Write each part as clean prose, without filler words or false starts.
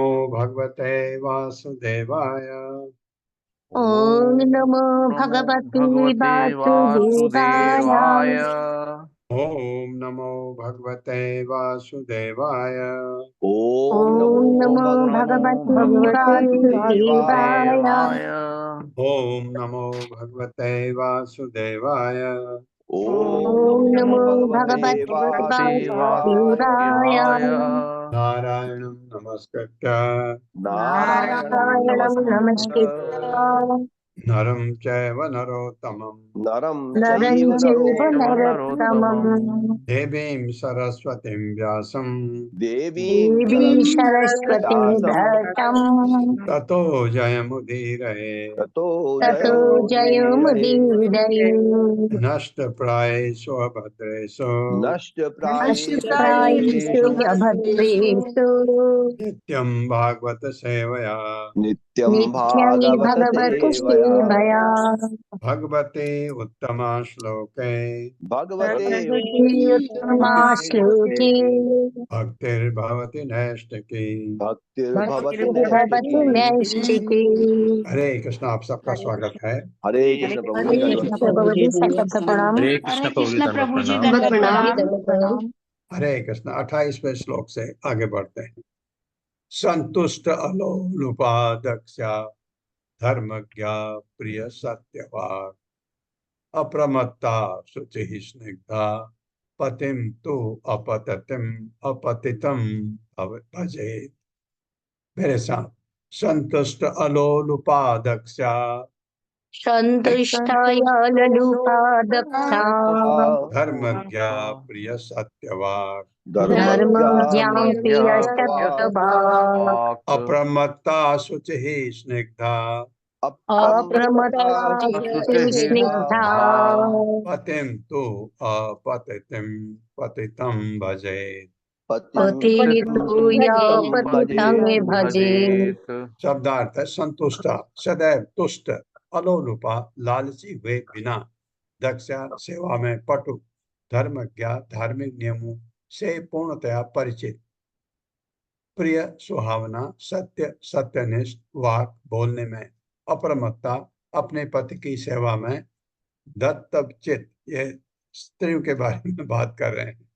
नमो भगवते वासुदेवाय। ओम नमो भगवते वासुदेवाय। ओम नमो भगवते वासुदेवाय। ओम नमो भगवते वासुदेवाय। ओम नमो भगवते वासुदेवाय। ओम नमो भगवते वासुदेवाय। नारायणं नमस्कृत्य नारायणं नमस्कृत्य नरं चैव नरोत्तमं नरं चैव नरोत्तमं देवीं सरस्वतीं व्यासं देवी सरस्वती व्यासं ततो जयमुदीरये। ततो जयमुदीरये। नष्टप्रायेषु अभद्रेषु नष्टप्रायेषु अभद्रेषु नित्यं भागवत सेवया नित्यं भगवत सेवया भगवते उत्तमा श्लोके भगवती उत्तमा श्लोके भक्तिर्भवति नैष्ठिकी। भक्तिर्भवति नैष्ठिकी। हरे कृष्ण। आप सबका स्वागत है। हरे कृष्ण प्रभु जी सबका प्रणाम। हरे कृष्ण प्रभु जी दंडवत प्रणाम। हरे कृष्ण। 28वें श्लोक से आगे बढ़ते हैं। संतुष्ट अलोलुपादक्षा धर्मज्ञा प्रिय सत्यवान अप्रमत्ता शुचि स्निग्धा पतिम तु अपततिम अपतितम भजेत। मेरे साथ। संतुष्ट अलोलुपादक्षा संतुष्टाय ललुपादक्षा धर्मज्ञा प्रिय सत्यवान धर्मज्ञां प्रिय सत्यवाक् अप्रमत्ता शुचि स्निग्धा अप्रमत्ता शुचिः स्निग्धा पतिं तु अपतितिं पतितं भजेत। पतितु या पतितं भजेत्। शब्दार्थ है संतुष्ट, सदैव तुष्ट, अलोलुपा लालची हुए बिना, दक्षा सेवा में पटु, धर्मज्ञा धार्मिक नियमों से पूर्णतया परिचित, प्रिय सुहावना, सत्य सत्यनिष्ठ, वाक बोलने में, अप्रमत्ता अपने पति की सेवा में, दत्तचित ये स्त्रियों के बारे में बात कर रहे हैं,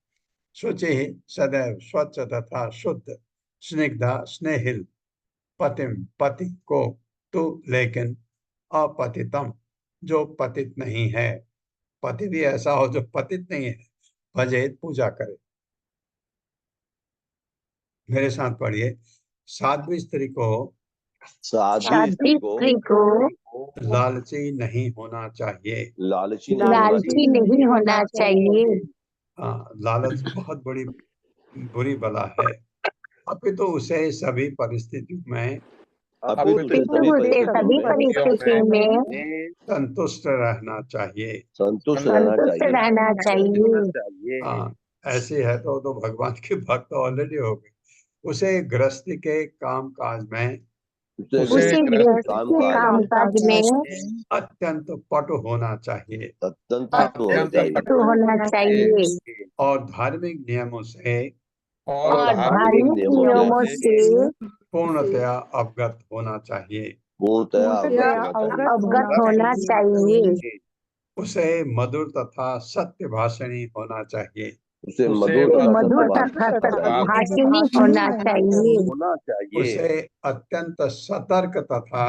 शुचि सदैव स्वच्छ तथा शुद्ध, स्निग्धा स्नेहिल, पतिम पति को, तु लेकिन, अपतितम जो पतित नहीं है, पति भी ऐसा हो जो पतित नहीं है, भजेत पूजा करे। मेरे साथ पढ़िए। साध्वी स्त्री को लालची नहीं होना चाहिए। लालची नहीं होना चाहिए। लालच बहुत बड़ी बुरी बला है। अभी तो उसे सभी परिस्थितियों में सभी परिस्थिति में संतुष्ट रहना चाहिए। संतुष्ट रहना चाहिए। ऐसे है तो भगवान के भक्त ऑलरेडी हो गए। उसे गृहस्थी के काम काज में उसे गृहस्थी काम काज में अत्यंत पटु होना चाहिए। अत्यंत होना चाहिए और धार्मिक नियमों से और धार्मिक नियमों से पूर्णतया अवगत होना चाहिए। अवगत होना चाहिए। उसे मधुर तथा सत्य भाषणी होना चाहिए। मधुर तथा सद्भाषिणी होना चाहिए। उसे अत्यंत सतर्क तथा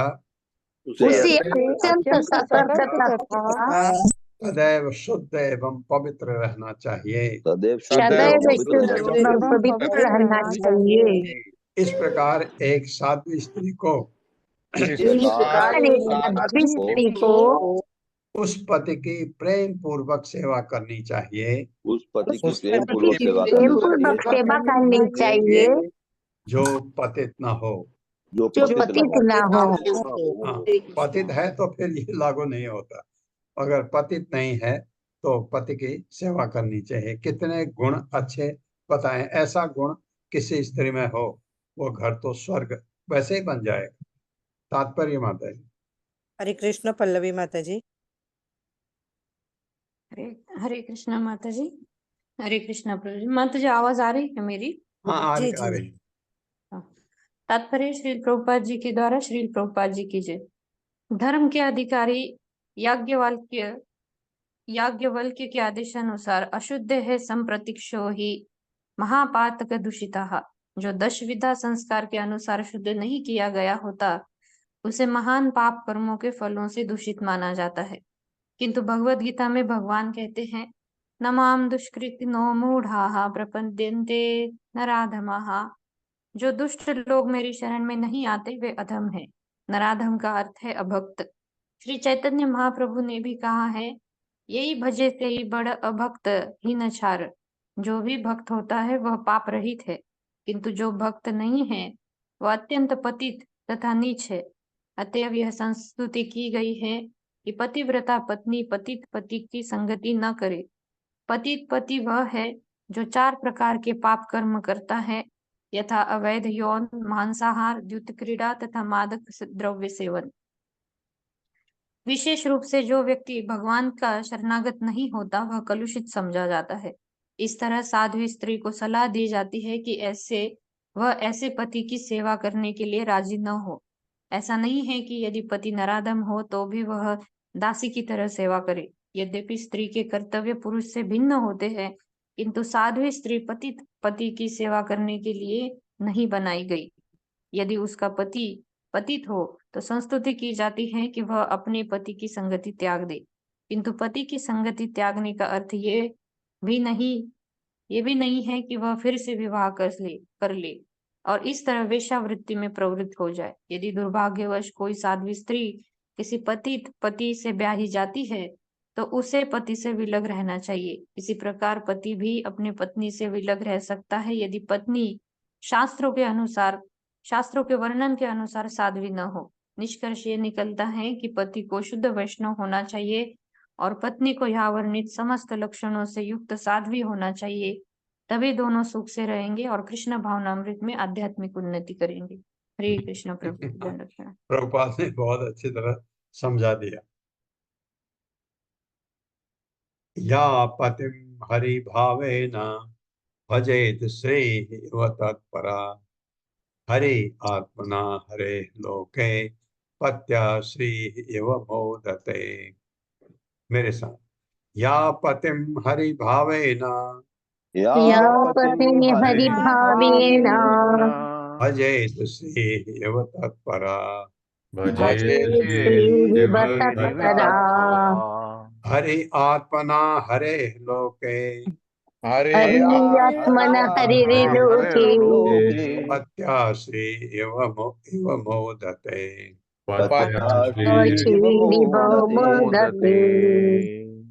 उसे अत्यंत सतर्क तथा सदैव शुद्ध एवं पवित्र रहना चाहिए। सदैव शुद्ध एवं पवित्र रहना चाहिए। इस प्रकार एक साध्वी स्त्री को स्त्री को उस पति की प्रेम पूर्वक सेवा करनी चाहिए प्रेम पूर्वक सेवा करनी चाहिए जो पतित न हो। जो पतित न हो। पतित है तो फिर ये लागू नहीं होता। अगर पतित नहीं है तो पति की सेवा करनी चाहिए। कितने गुण अच्छे बताएं। ऐसा गुण किसी स्त्री में हो, वो घर तो स्वर्ग वैसे ही बन जाएगा। तात्पर्य माता जी। हरे कृष्ण पल्लवी माता जी। हरे कृष्णा माता जी। हरे कृष्णा प्रभु जी। माता जी आवाज आ रही है मेरी? हाँ, आ जी रही। जी। तात्पर्य श्री प्रभुपाद जी के द्वारा श्री प्रभुपाद जी की जय। धर्म के अधिकारी याज्ञवल्क्य याज्ञवल्क्य के आदेशानुसार अशुद्ध है संप्रतिक्षो ही महापातक दूषिता। जो 10 विधा संस्कार के अनुसार शुद्ध नहीं किया गया होता उसे महान पाप कर्मों के फलों से दूषित माना जाता है। किंतु भगवत गीता में भगवान कहते हैं, नमाम दुष्कृतिनो मूढ़ाः प्रपद्यन्ते नराधमाः। जो दुष्ट लोग मेरी शरण में नहीं आते वे अधम है। नराधम का अर्थ है अभक्त। श्री चैतन्य महाप्रभु ने भी कहा है, यही भजे से ही बड़ अभक्त ही नछार। जो भी भक्त होता है वह पाप रहित है, किंतु जो भक्त नहीं है वह अत्यंत पतित तथा नीच है। अतएव यह संस्तुति की गई है कि पतिव्रता पत्नी पतित पति की संगति न करे। पतित पति वह है जो 4 प्रकार के पाप कर्म करता है, यथा अवैध यौन, मांसाहार, द्युत क्रीड़ा तथा मादक द्रव्य सेवन। विशेष रूप से जो व्यक्ति भगवान का शरणागत नहीं होता वह कलुषित समझा जाता है। इस तरह साध्वी स्त्री को सलाह दी जाती है कि वह ऐसे पति की सेवा करने के लिए राजी न हो। ऐसा नहीं है कि यदि पति नराधम हो तो भी वह दासी की तरह सेवा करे। यद्यपि स्त्री के कर्तव्य पुरुष से भिन्न होते हैं, किंतु साध्वी स्त्री पति की सेवा करने के लिए नहीं बनाई गई। यदि उसका पति पतित हो तो संस्तुति की जाती है कि वह अपने पति की संगति त्याग दे। किंतु पति की संगति त्यागने का अर्थ ये भी नहीं है कि वह फिर से विवाह कर ले और इस तरह वेश्यावृत्ति में प्रवृत्त हो जाए। यदि दुर्भाग्यवश कोई साध्वी स्त्री किसी पतित पति से ब्याही जाती है तो उसे पति से विलग रहना चाहिए। इसी प्रकार पति भी अपने पत्नी से विलग रह सकता है यदि पत्नी शास्त्रों के वर्णन के अनुसार साध्वी न हो। निष्कर्ष ये निकलता है कि पति को शुद्ध वैष्णव होना चाहिए और पत्नी को यहाँ वर्णित समस्त लक्षणों से युक्त साध्वी होना चाहिए। तभी दोनों सुख से रहेंगे और कृष्ण भावनामृत में आध्यात्मिक उन्नति करेंगे। हरे कृष्ण प्रभु ध्यान रखना। प्रभुपाद ने बहुत अच्छी तरह समझा दिया। या पतिम हरि भावेन भजेत श्रेयः तत्परा हरे आत्मना हरे लोके पत्या श्री इव मोदते। मेरे साथ, या पतिम हरि भावेन या पतिं हरिभावेन भजेत श्री इव तत्परा भजेत् श्रीरिव तत्परा हरि आत्मना हरे लोके हरियात्मन हरिर्लोके पत्या श्री इव मोदते। श्रीरिव मोदते।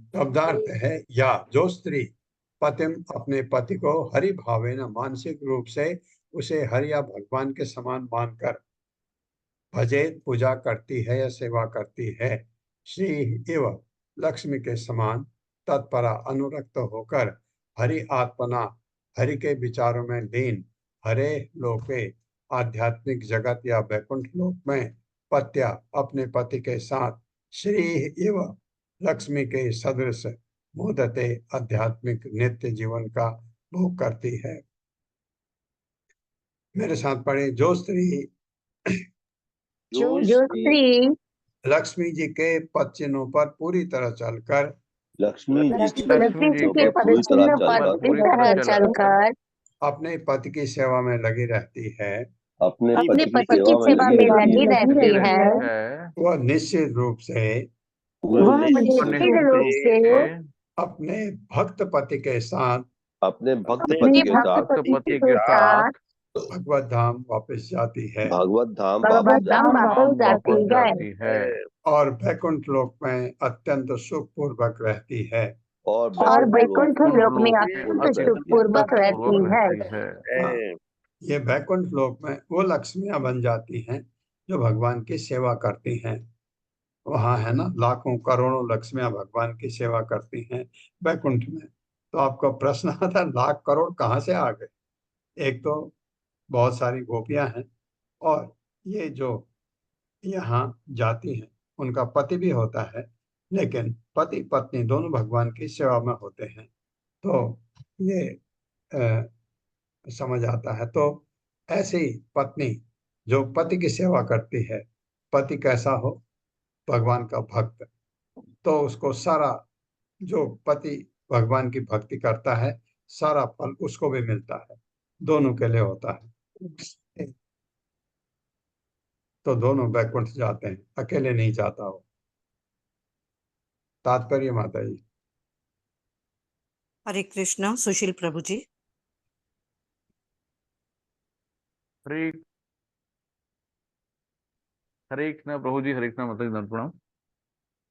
शब्दार्थ है, या जो स्त्री पतिम अपने पति को हरि भावेन मानसिक रूप से उसे हरि या भगवान के समान मानकर भजेत पूजा करती है या सेवा करती है, श्री इव लक्ष्मी के समान तत्परा अनुरक्त होकर हरि आत्मना हरि के विचारों में लीन हरे लोके आध्यात्मिक जगत या वैकुंठ लोक में पत्या अपने पति के साथ श्री इव लक्ष्मी के सदृश मोदते आध्यात्मिक नित्य जीवन का भोग करती है। मेरे साथ पढ़े, जो स्त्री जो स्त्री लक्ष्मी जी के पद चिन्हों पर पूरी तरह चलकर लक्ष्मी जी के पदचिन्ह पर पूरी तरह चलकर अपने पति की सेवा में लगी रहती है, अपने पति की सेवा में लगी रहती है, वह निश्चित रूप से अपने भक्त पति के साथ अपने भक्त पति के साथ भगवत धाम वापस जाती है भगवत धाम वापस जाती है और वैकुंठ लोक में अत्यंत सुख पूर्वक रहती है। और वैकुंठ लोक में अत्यंत सुख पूर्वक रहती है। ये वैकुंठ लोक में वो लक्ष्मियां बन जाती हैं जो भगवान की सेवा करती हैं। वहां है ना, लाखों करोड़ों लक्ष्मियां भगवान की सेवा करती हैं वैकुंठ में। तो आपका प्रश्न आता, लाख करोड़ कहाँ से आ गए? एक तो बहुत सारी गोपियां हैं और ये जो यहाँ जाती हैं उनका पति भी होता है, लेकिन पति पत्नी दोनों भगवान की सेवा में होते हैं। तो ये समझ आता है। तो ऐसी पत्नी जो पति की सेवा करती है, पति कैसा हो, भगवान का भक्त, तो उसको सारा, जो पति भगवान की भक्ति करता है, सारा फल उसको भी मिलता है, दोनों के लिए होता है। तो दोनों बैकुंठ जाते हैं, अकेले नहीं जाता हो। तात्पर्य माता जी। हरे कृष्णा। सुशील प्रभु जी। हरे हरे कृष्ण प्रभु जी, हरे कृष्ण माता जी, दंड प्रणाम।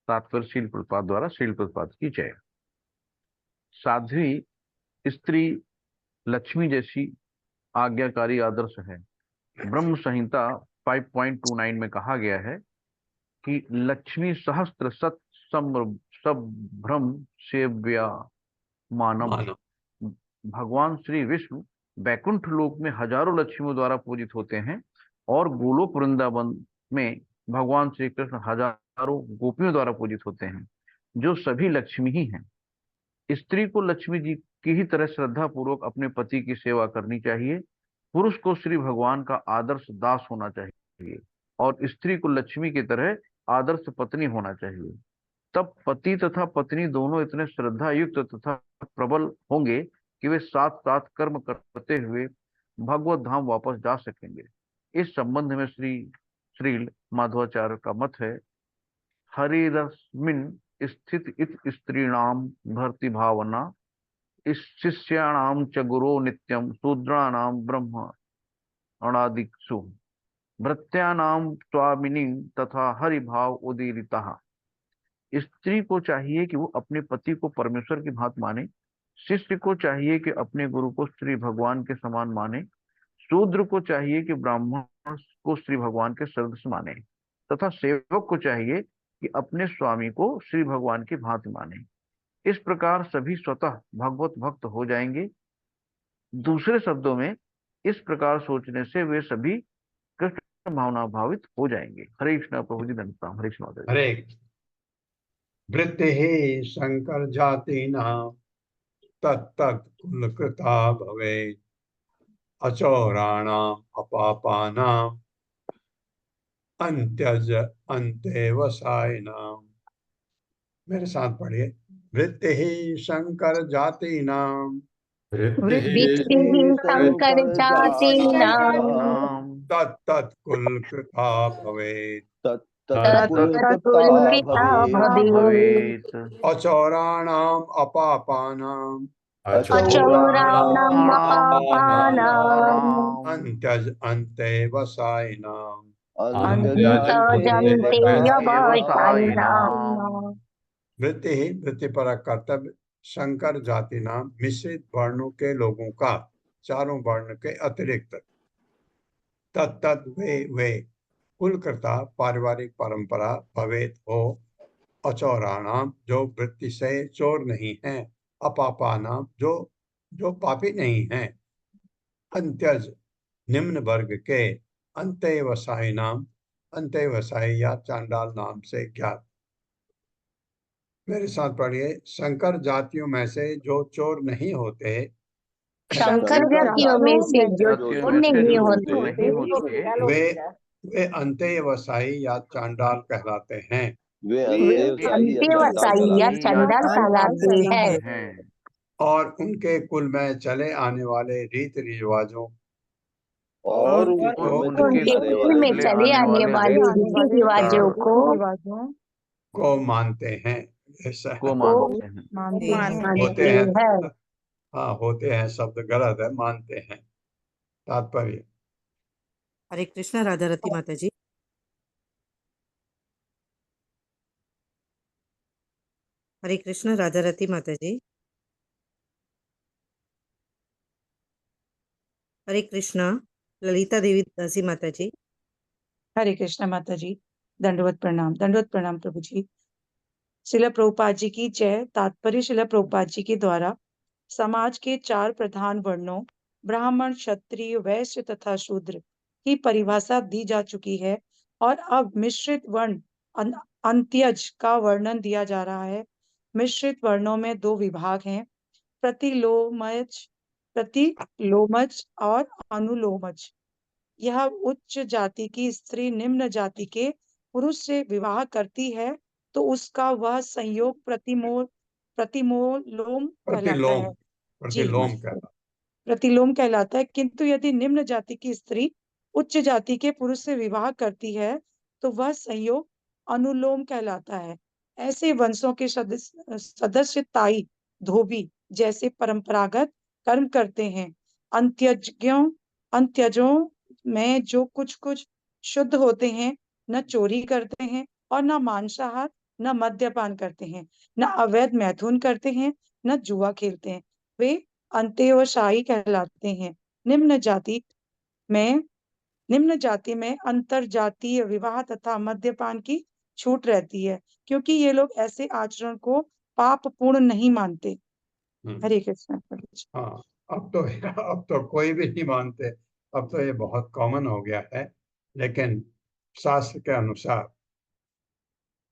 तात्पर्य शील प्रपात द्वारा शील प्रपात की जय। साध्वी स्त्री लक्ष्मी जैसी आज्ञाकारी आदर्श है। ब्रह्म संहिता 5.29 में कहा गया है कि लक्ष्मी सहस्त्र सत संभ्रम सेव्या मानम। भगवान श्री विष्णु बैकुंठ लोक में हजारों लक्ष्मियों द्वारा पूजित होते हैं और गोलोक वृंदावन में भगवान श्री कृष्ण हजारों गोपियों द्वारा पूजित होते हैं, जो सभी लक्ष्मी ही हैं। स्त्री को लक्ष्मी जी की ही तरह श्रद्धा पूर्वक अपने पति की सेवा करनी चाहिए। पुरुष को श्री भगवान का आदर्श दास होना चाहिए और स्त्री को लक्ष्मी की तरह आदर्श पत्नी होना चाहिए। तब पति तथा पत्नी दोनों इतने श्रद्धा युक्त तथा प्रबल होंगे कि वे साथ साथ कर्म करते हुए भगवत धाम वापस जा सकेंगे। इस संबंध में श्रील माधवाचार्य का मत है, हरिरस्मिन् स्थित इत स्त्रीणाम भर्ति भावना, शिष्याणाम च गुरो नित्यम, शूद्राणाम ब्रह्म अणादिक्षु, भृत्यानाम स्वामिनी तथा हरिभाव उदीरिता। स्त्री को चाहिए कि वो अपने पति को परमेश्वर की भांति माने, शिष्य को चाहिए कि अपने गुरु को श्री भगवान के समान माने, शूद्र को चाहिए कि ब्राह्मण को श्री भगवान के सदृश माने, तथा सेवक को चाहिए कि अपने स्वामी को श्री भगवान की भांति माने। इस प्रकार सभी स्वतः भगवत भक्त हो जाएंगे। दूसरे शब्दों में, इस प्रकार सोचने से वे सभी कृष्ण भावना भावित हो जाएंगे। हरे कृष्ण प्रभु जी, धन्यवाद। हरे कृष्ण। हरे वृत्ति शंकर जातीनां तत्तत् कुलकृता भवेत्, अचौराणाम् अपापानाम् अन्त्यज अन्तेवसायिनाम्। मेरे साथ पढ़िए। वृत्ति शंकर जातीनां वृत्तिः संकर जातीनां तत्तत् कुलकृता भवेत्, तत्तत्कुलकृता भवेत्, अचौराणाम् अपापानाम् अचौराणाम् अपापानाम् अन्त्यज अन्तेवसायिनाम्। अन्तजन्ते यवसायिनाम्। वृत्ति ही वृत्ति पर कर्तव्य शंकर जाति नाम मिश्रित वर्णों के लोगों का, चारों वर्ण के अतिरिक्त, तत्त वे कुलकर्ता पारिवारिक परंपरा भवेत हो, अचौराणाम जो वृत्ति से चोर नहीं है, अपापानाम जो पापी नहीं है, अंत्यज निम्न वर्ग के, अंत्यवसायी नाम अंत्यवसायी या चांडाल नाम से ज्ञात। मेरे साथ पढ़िए। शंकर जातियों में से जो चोर नहीं होते, शंकर जातियों में से जो चोर नहीं होते, वे अंत्यवसायी या चांडाल कहलाते हैं। वे अंत्यवसायी या चंडाल कहलाते हैं और उनके कुल में चले आने वाले रीति रिवाजों और उनके कुल में चले आने वाले रीति रिवाजों को मानते हैं। ऐसा मानते हैं। हाँ, होते हैं शब्द गलत है, मानते हैं। तात्पर्य। हरे कृष्णा। राधा रती माता जी। हरे कृष्णा। राधा रती माता जी। हरे कृष्णा। ललिता देवी दासी माता जी। हरे कृष्णा माता जी, दंडवत प्रणाम प्रभु जी। श्रील प्रभुपाद जी की जय। तात्पर्य श्रील प्रभुपाद जी के द्वारा समाज के 4 प्रधान वर्णों ब्राह्मण, क्षत्रिय, वैश्य तथा शूद्र की परिभाषा दी जा चुकी है और अब मिश्रित वर्ण अंत्यज का वर्णन दिया जा रहा है। मिश्रित वर्णों में 2 विभाग हैं, प्रतिलोमज और अनुलोमज। यह उच्च जाति की स्त्री निम्न जाति के पुरुष से विवाह करती है तो उसका वह संयोग प्रतिमोलोम कहलाता प्रतिलोम है। जी, प्रतिलोम कहलाता प्रतिलोम कहलाता है। किंतु यदि निम्न जाति की स्त्री उच्च जाति के पुरुष से विवाह करती है तो वह संयोग अनुलोम कहलाता है। ऐसे वंशों के सदस्य ताई धोबी जैसे परंपरागत कर्म करते हैं। अंत्यजों में जो कुछ कुछ शुद्ध होते हैं, न चोरी करते हैं और न मांसाहार, न मद्यपान करते हैं, न अवैध मैथुन करते हैं, न जुआ खेलते हैं, वे अंत्यवसायी कहलाते हैं। निम्न जाति में अंतर जातीय विवाह तथा मद्यपान की छूट रहती है, क्योंकि ये लोग ऐसे आचरण को पाप पूर्ण नहीं मानते। है। हरे कृष्ण। हाँ, अब तो कोई भी नहीं मानते। अब तो ये बहुत कॉमन हो गया है। लेकिन शास्त्र के अनुसार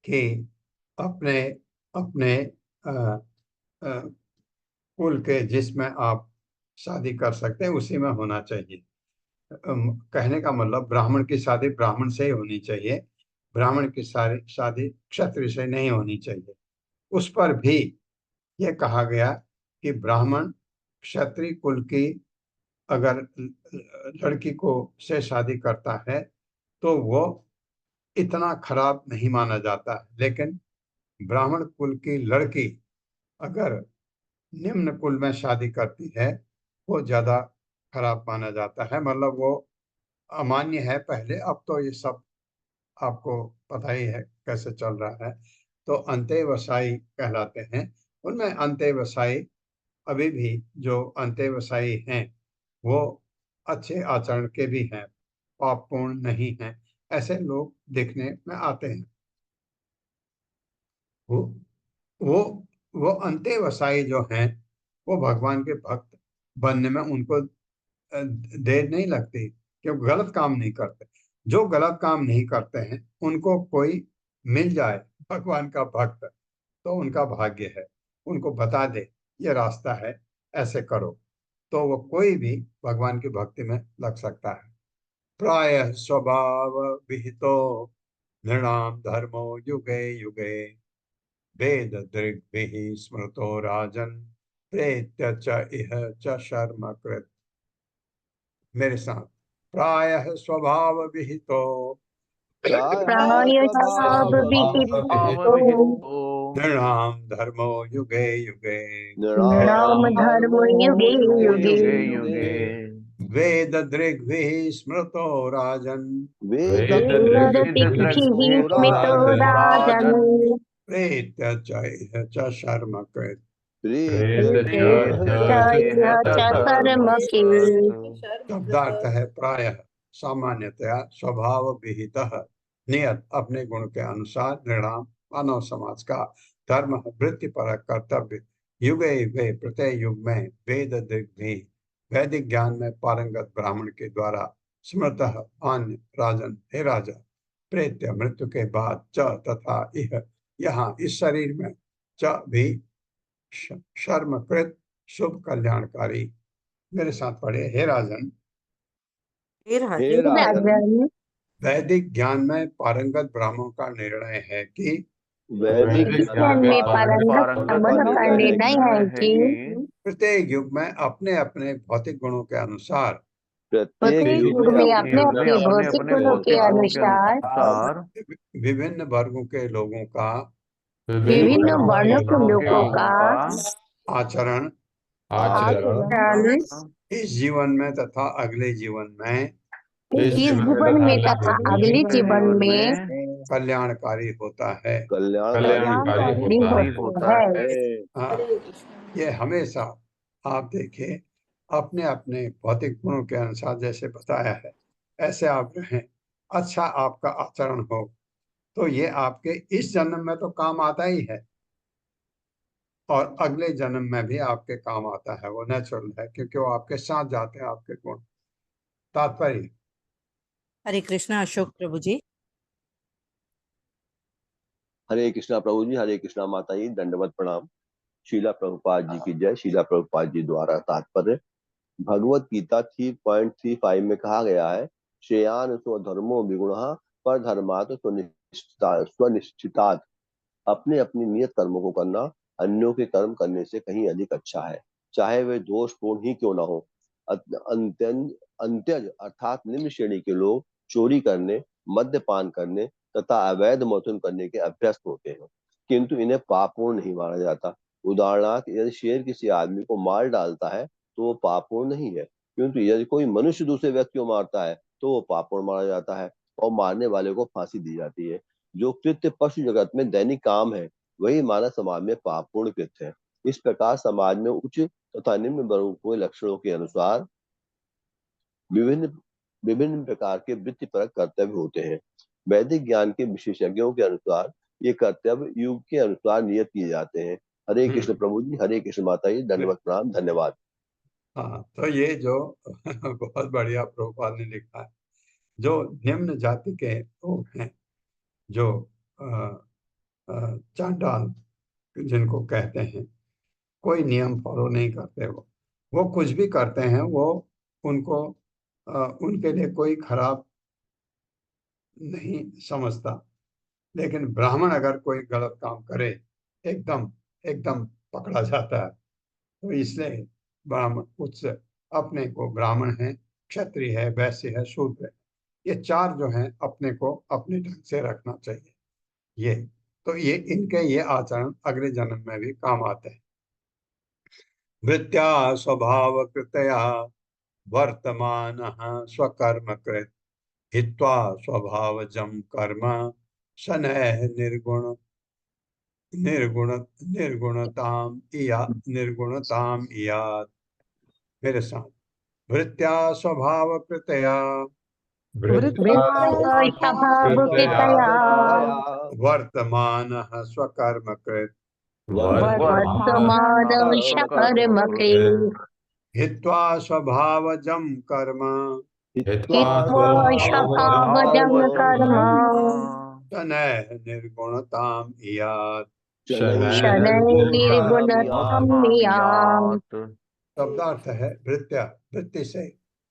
कि अपने अपने अ, अ, कुल के जिसमें आप शादी कर सकते हैं उसी में होना चाहिए। कहने का मतलब ब्राह्मण की शादी ब्राह्मण से ही होनी चाहिए, ब्राह्मण की सारी शादी क्षत्रिय से नहीं होनी चाहिए। उस पर भी यह कहा गया कि ब्राह्मण क्षत्रिय कुल की अगर लड़की को से शादी करता है तो वो इतना खराब नहीं माना जाता है। लेकिन ब्राह्मण कुल की लड़की अगर निम्न कुल में शादी करती है वो ज्यादा खराब माना जाता है, मतलब वो अमान्य है पहले। अब तो ये सब आपको पता ही है कैसे चल रहा है। तो अंतेवसायी कहलाते हैं। उनमें अंतेवसायी अभी भी जो अंतेवसायी हैं वो अच्छे आचरण के भी हैं, पापपूर्ण नहीं हैं, ऐसे लोग देखने में आते हैं। वो वो वो अंतेवसायी जो हैं वो भगवान के भक्त बनने में उनको देर नहीं लगती, क्योंकि गलत काम नहीं करते। जो गलत काम नहीं करते हैं उनको कोई मिल जाए भगवान का भक्त तो उनका भाग्य है। उनको बता दे ये रास्ता है, ऐसे करो, तो वो कोई भी भगवान की भक्ति में लग सकता है। प्रायः स्वभाव विहितो नृणाम धर्मो युगे युगे वेद दृग्भिः स्मृतो राजन प्रेत्य च इह च शर्म कृत। मेरे साथ, प्रायः स्वभाव विहितो प्राय प्रायः सब स्वभाव विहितो विहितो नृणाम धर्मो युगे युगे नृणाम धर्म युगे युगे युगे युगे वेद दृग्भिः स्मृतो राजन वेदतिभिः स्मृतो राजन् प्रेत्य च इह च शर्म कृत। प्रेत्य इह च कर्म कृत्। शब्दार्थ है प्रायः, सामान्यतया, स्वभाव विहितः, नियत, अपने गुण के अनुसार, निर्णाम, मानव समाज का धर्म वृत्ति पर कर्तव्य, युगे युगे प्रत्यय युग में वेद दिग्भी, वैदिक ज्ञान में पारंगत ब्राह्मण के द्वारा स्मृतः अन्य राजन, हे राजा, प्रेत्य मृत्यु के बाद च तथा इह यहाँ इस शरीर में च भी शर्मकृत शुभ कल्याणकारी। मेरे साथ पढ़े, हे राजन, राजन् वैदिक ज्ञान में पारंगत ब्राह्मणों का निर्णय है कि वैदिक ज्ञान में पारंगत ब्राह्मण का निर्णय है कि प्रत्येक युग में अपने अपने भौतिक गुणों के अनुसार प्रत्येक युग में अपने अपने भौतिक गुणों के अनुसार विभिन्न वर्गों के लोगों का विभिन्न वर्णों के लोगों का आचरण आचरण इस जीवन में तथा अगले जीवन में इस जीवन में तथा अगले जीवन में कल्याणकारी होता है। कल्याणकारी होता है। हाँ, ये हमेशा आप देखिए अपने अपने भौतिक गुणों के अनुसार जैसे बताया है ऐसे आप रहें, अच्छा आपका आचरण हो तो ये आपके इस जन्म में तो काम आता ही है और अगले जन्म में भी आपके काम आता है। वो नेचुरल है क्योंकि वो आपके साथ जाते हैं आपके गुण। तात्पर्य, हरे कृष्णा अशोक प्रभु जी। हरे कृष्णा प्रभु जी, हरे कृष्णा माता जी, दंडवत प्रणाम। शीला प्रभुपाद जी की जय। शीला प्रभुपाद जी द्वारा तात्पर्य, भगवत गीता 3.35 में कहा गया है, श्रेयान स्वधर्मो विगुणः पर धर्मात् स्वनिश्चितात्। अपने अपनी नियत कर्मों को करना अन्यों के कर्म करने से कहीं अधिक अच्छा है, चाहे वे दोषपूर्ण ही क्यों ना हो। अंत्यज अर्थात निम्न श्रेणी के लोग चोरी करने, मद्यपान करने तथा अवैध मौतुन करने के अभ्यस्त होते हैं, किंतु इन्हें पापपूर्ण नहीं माना जाता। उदाहरणार्थ, यदि शेर किसी आदमी को मार डालता है तो वो पापपूर्ण नहीं है, किंतु यदि कोई मनुष्य दूसरे व्यक्ति को मारता है तो वो पापपूर्ण माना जाता है और मारने वाले को फांसी दी जाती है। जो कृत्य पशु जगत में दैनिक काम है, वही मानव समाज में पापपूर्ण कृत्य है। इस प्रकार समाज में उच्च तथा निम्न वर्गों के लक्षणों के अनुसार विभिन्न विभिन्न प्रकार के वृत्तिपरक कर्तव्य होते हैं। वैदिक ज्ञान के विशेषज्ञों के अनुसार ये कर्तव्य युग के अनुसार नियत किए जाते हैं। हरे कृष्ण प्रभु जी, हरे कृष्ण माता जी, दंडवत प्रणाम, धन्यवाद। हाँ, तो ये जो बहुत बढ़िया प्रभुपाद ने लिखा है। जो निम्न जाति के लोग हैं, जो चांडाल जिनको कहते हैं, कोई नियम फॉलो नहीं करते, वो कुछ भी करते हैं, वो उनको उनके लिए कोई खराब नहीं समझता। लेकिन ब्राह्मण अगर कोई गलत काम करे, एकदम एकदम पकड़ा जाता है। तो इसलिए ब्राह्मण उच्च अपने को ब्राह्मण है, क्षत्रिय है, वैश्य है, शूद्र है, ये चार जो हैं अपने को अपने ढंग से रखना चाहिए। ये तो ये आचरण अगले जन्म में भी काम आते हैं। वृत्त्या स्वभाव कृतया वर्तमान स्वकर्म कृत हित्वा स्वभावजं कर्म शनैः निर्गुणताम इयात्। मेरे साथ, वृत्त्या स्वभाव कृतया स्वभावकृतया वर्तमान स्वकर्म कृत वर्तमानवशकर्मके हित्वा स्वभावजं कर्म हित्वा स्वभावजं कर्म शनैः निर्गुणताम इयात्। शनैः निर्गुणत्वं यात्। शब्दार्थ है वृत्त्या, वृत्ति से,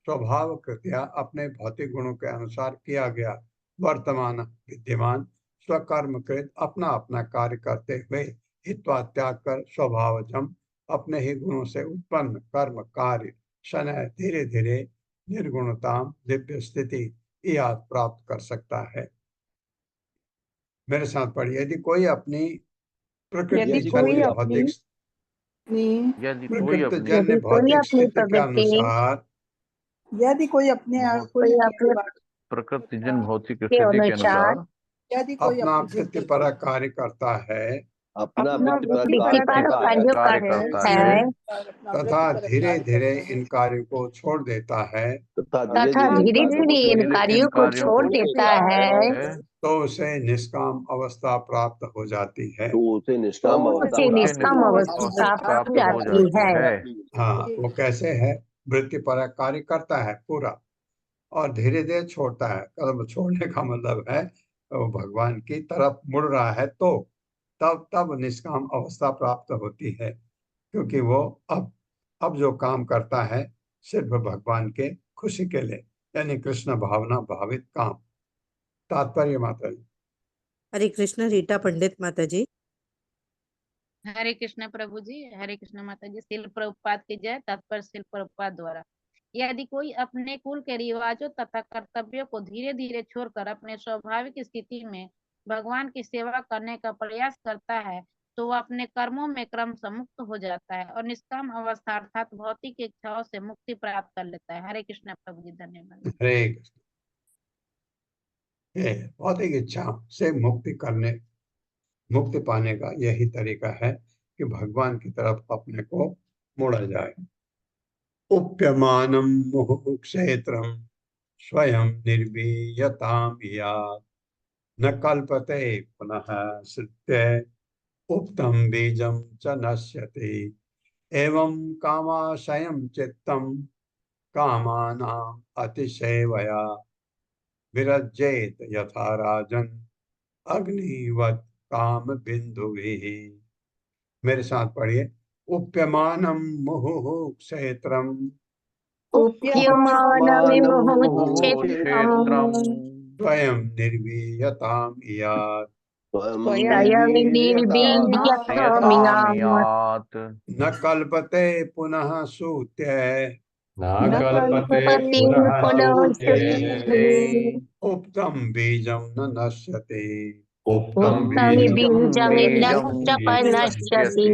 स्वभाव कृत्या अपने भौतिक गुणों के अनुसार किया गया, वर्तमान विद्यमान, स्वकर्म कृत अपना अपना कार्य करते हुए, हित्वा त्याग कर, स्वभावजम अपने ही गुणों से उत्पन्न कर्म कार्य, शनैः धीरे धीरे, निर्गुणताम दिव्य स्थिति याद प्राप्त कर सकता है। मेरे साथ पढ़िए। यदि कोई अपनी प्रकृति जन्य भौतिक यदि कोई प्रकृति अपनी जन्य भौतिक स्थिति के अनुसार यदि कोई अपने प्रकृतिजन्य भौतिक के स्थिति के अनुसार अनुसार यदि कोई अपना अपने वृत्तिपरक कार्य करता है अपना अपना वृत्तिपरक वृत्तिपरक कार्य कार्य करता करता है है तथा धीरे धीरे इन कार्यों को छोड़ देता है, तथा तथा धीरे धीरे इन कार्यों को छोड़ देता है तो उसे निष्काम अवस्था प्राप्त हो जाती है। तो उसे तो निष्काम अवस्था उसे प्राप्त निष्काम अवस्था प्राप्त हो जाती है। हाँ, वो कैसे है? वृत्तिपरक कार्य करता है पूरा और धीरे धीरे छोड़ता है। कर्म छोड़ने का मतलब है वो भगवान की तरफ मुड़ रहा है, तो तब निष्काम अवस्था प्राप्त होती है, क्योंकि वो अब जो काम करता है सिर्फ भगवान के खुशी के लिए, यानी कृष्ण भावना भावित काम। तात्पर्य माता जी। हरे कृष्ण रीटा पंडित माता जी। हरे कृष्ण प्रभु जी, हरे कृष्ण माता जी। शिल प्रभुपाद की जय। तत्पर शिल प्रभुपाद द्वारा, यदि कोई अपने कुल के रिवाजों तथा कर्तव्यों को धीरे धीरे छोड़कर अपने स्वाभाविक स्थिति में भगवान की सेवा करने का प्रयास करता है, तो वह अपने कर्मों में क्रमशः मुक्त हो जाता है और निष्काम अवस्था अर्थात भौतिक इच्छाओं से मुक्ति प्राप्त कर लेता है। हरे कृष्ण प्रभु जी, धन्यवाद। हरे कृष्ण। ये भौतिक इच्छा से मुक्ति पाने का यही तरीका है कि भगवान की तरफ अपने को मोड़ा जाए। उप्यमानं मुहुः क्षेत्रं स्वयं निर्वीयतां यात् न कल्पते पुनः श्रुत्यै उक्तं बीजं च नश्यति एवं कामाशयं चित्तं कामानाम् अतिसेवया विरज्येत यथा राजन् अग्निवत् काम बिंदुभिः। मेरे साथ पढ़िए। उप्यमानं मुहुः क्षेत्रं उप्यमानमिमुः क्षेत्रम् स्वयं निर्वीयताम् यात् स्वयं निर्वीर्यतामियात् न कल्पते पुनः सूत्य न कल्पते पुनः सूत्ये उक्तं बीजं न नश्यते उक्तं उत्तमि बीजं बीजं नश्यति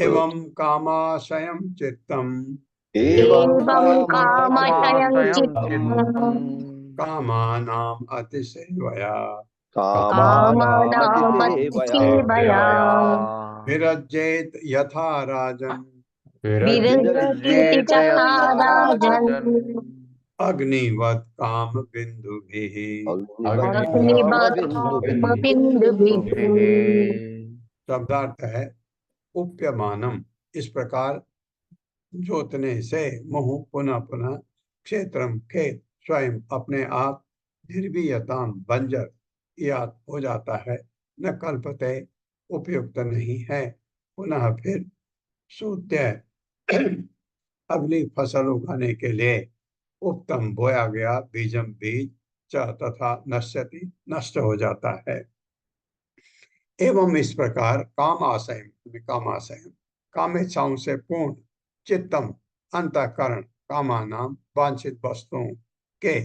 एवं कामाशयं चित्तम् एवं कामशयं कामाशयं चित्तम् चित्तम् कामानाम् अतिसेवया कामानामतिसेवया विरज्येत यथा राजन् विरज्येति तथा राजन् अग्निवत् काम बिंदुभिः अग्निवत् कामबिन्दुभिः शब्दार्थ है उप्यमानम, इस प्रकार जोतने से मुहु पुनः पुनः क्षेत्रम खेत स्वयं अपने आप निर्वीयताम बंजर याद हो जाता है, न कल्पते उपयुक्त नहीं है, पुनः फिर सूत्य अगली फसल उगाने के लिए उत्तम बोया गया बीजम बीज च तथा नश्यति नष्ट हो जाता है। एवं इस प्रकार कामाशय कामेच्छाओं से पूर्ण चित्तम अंतःकरण कामानाम वांछित वस्तुओं के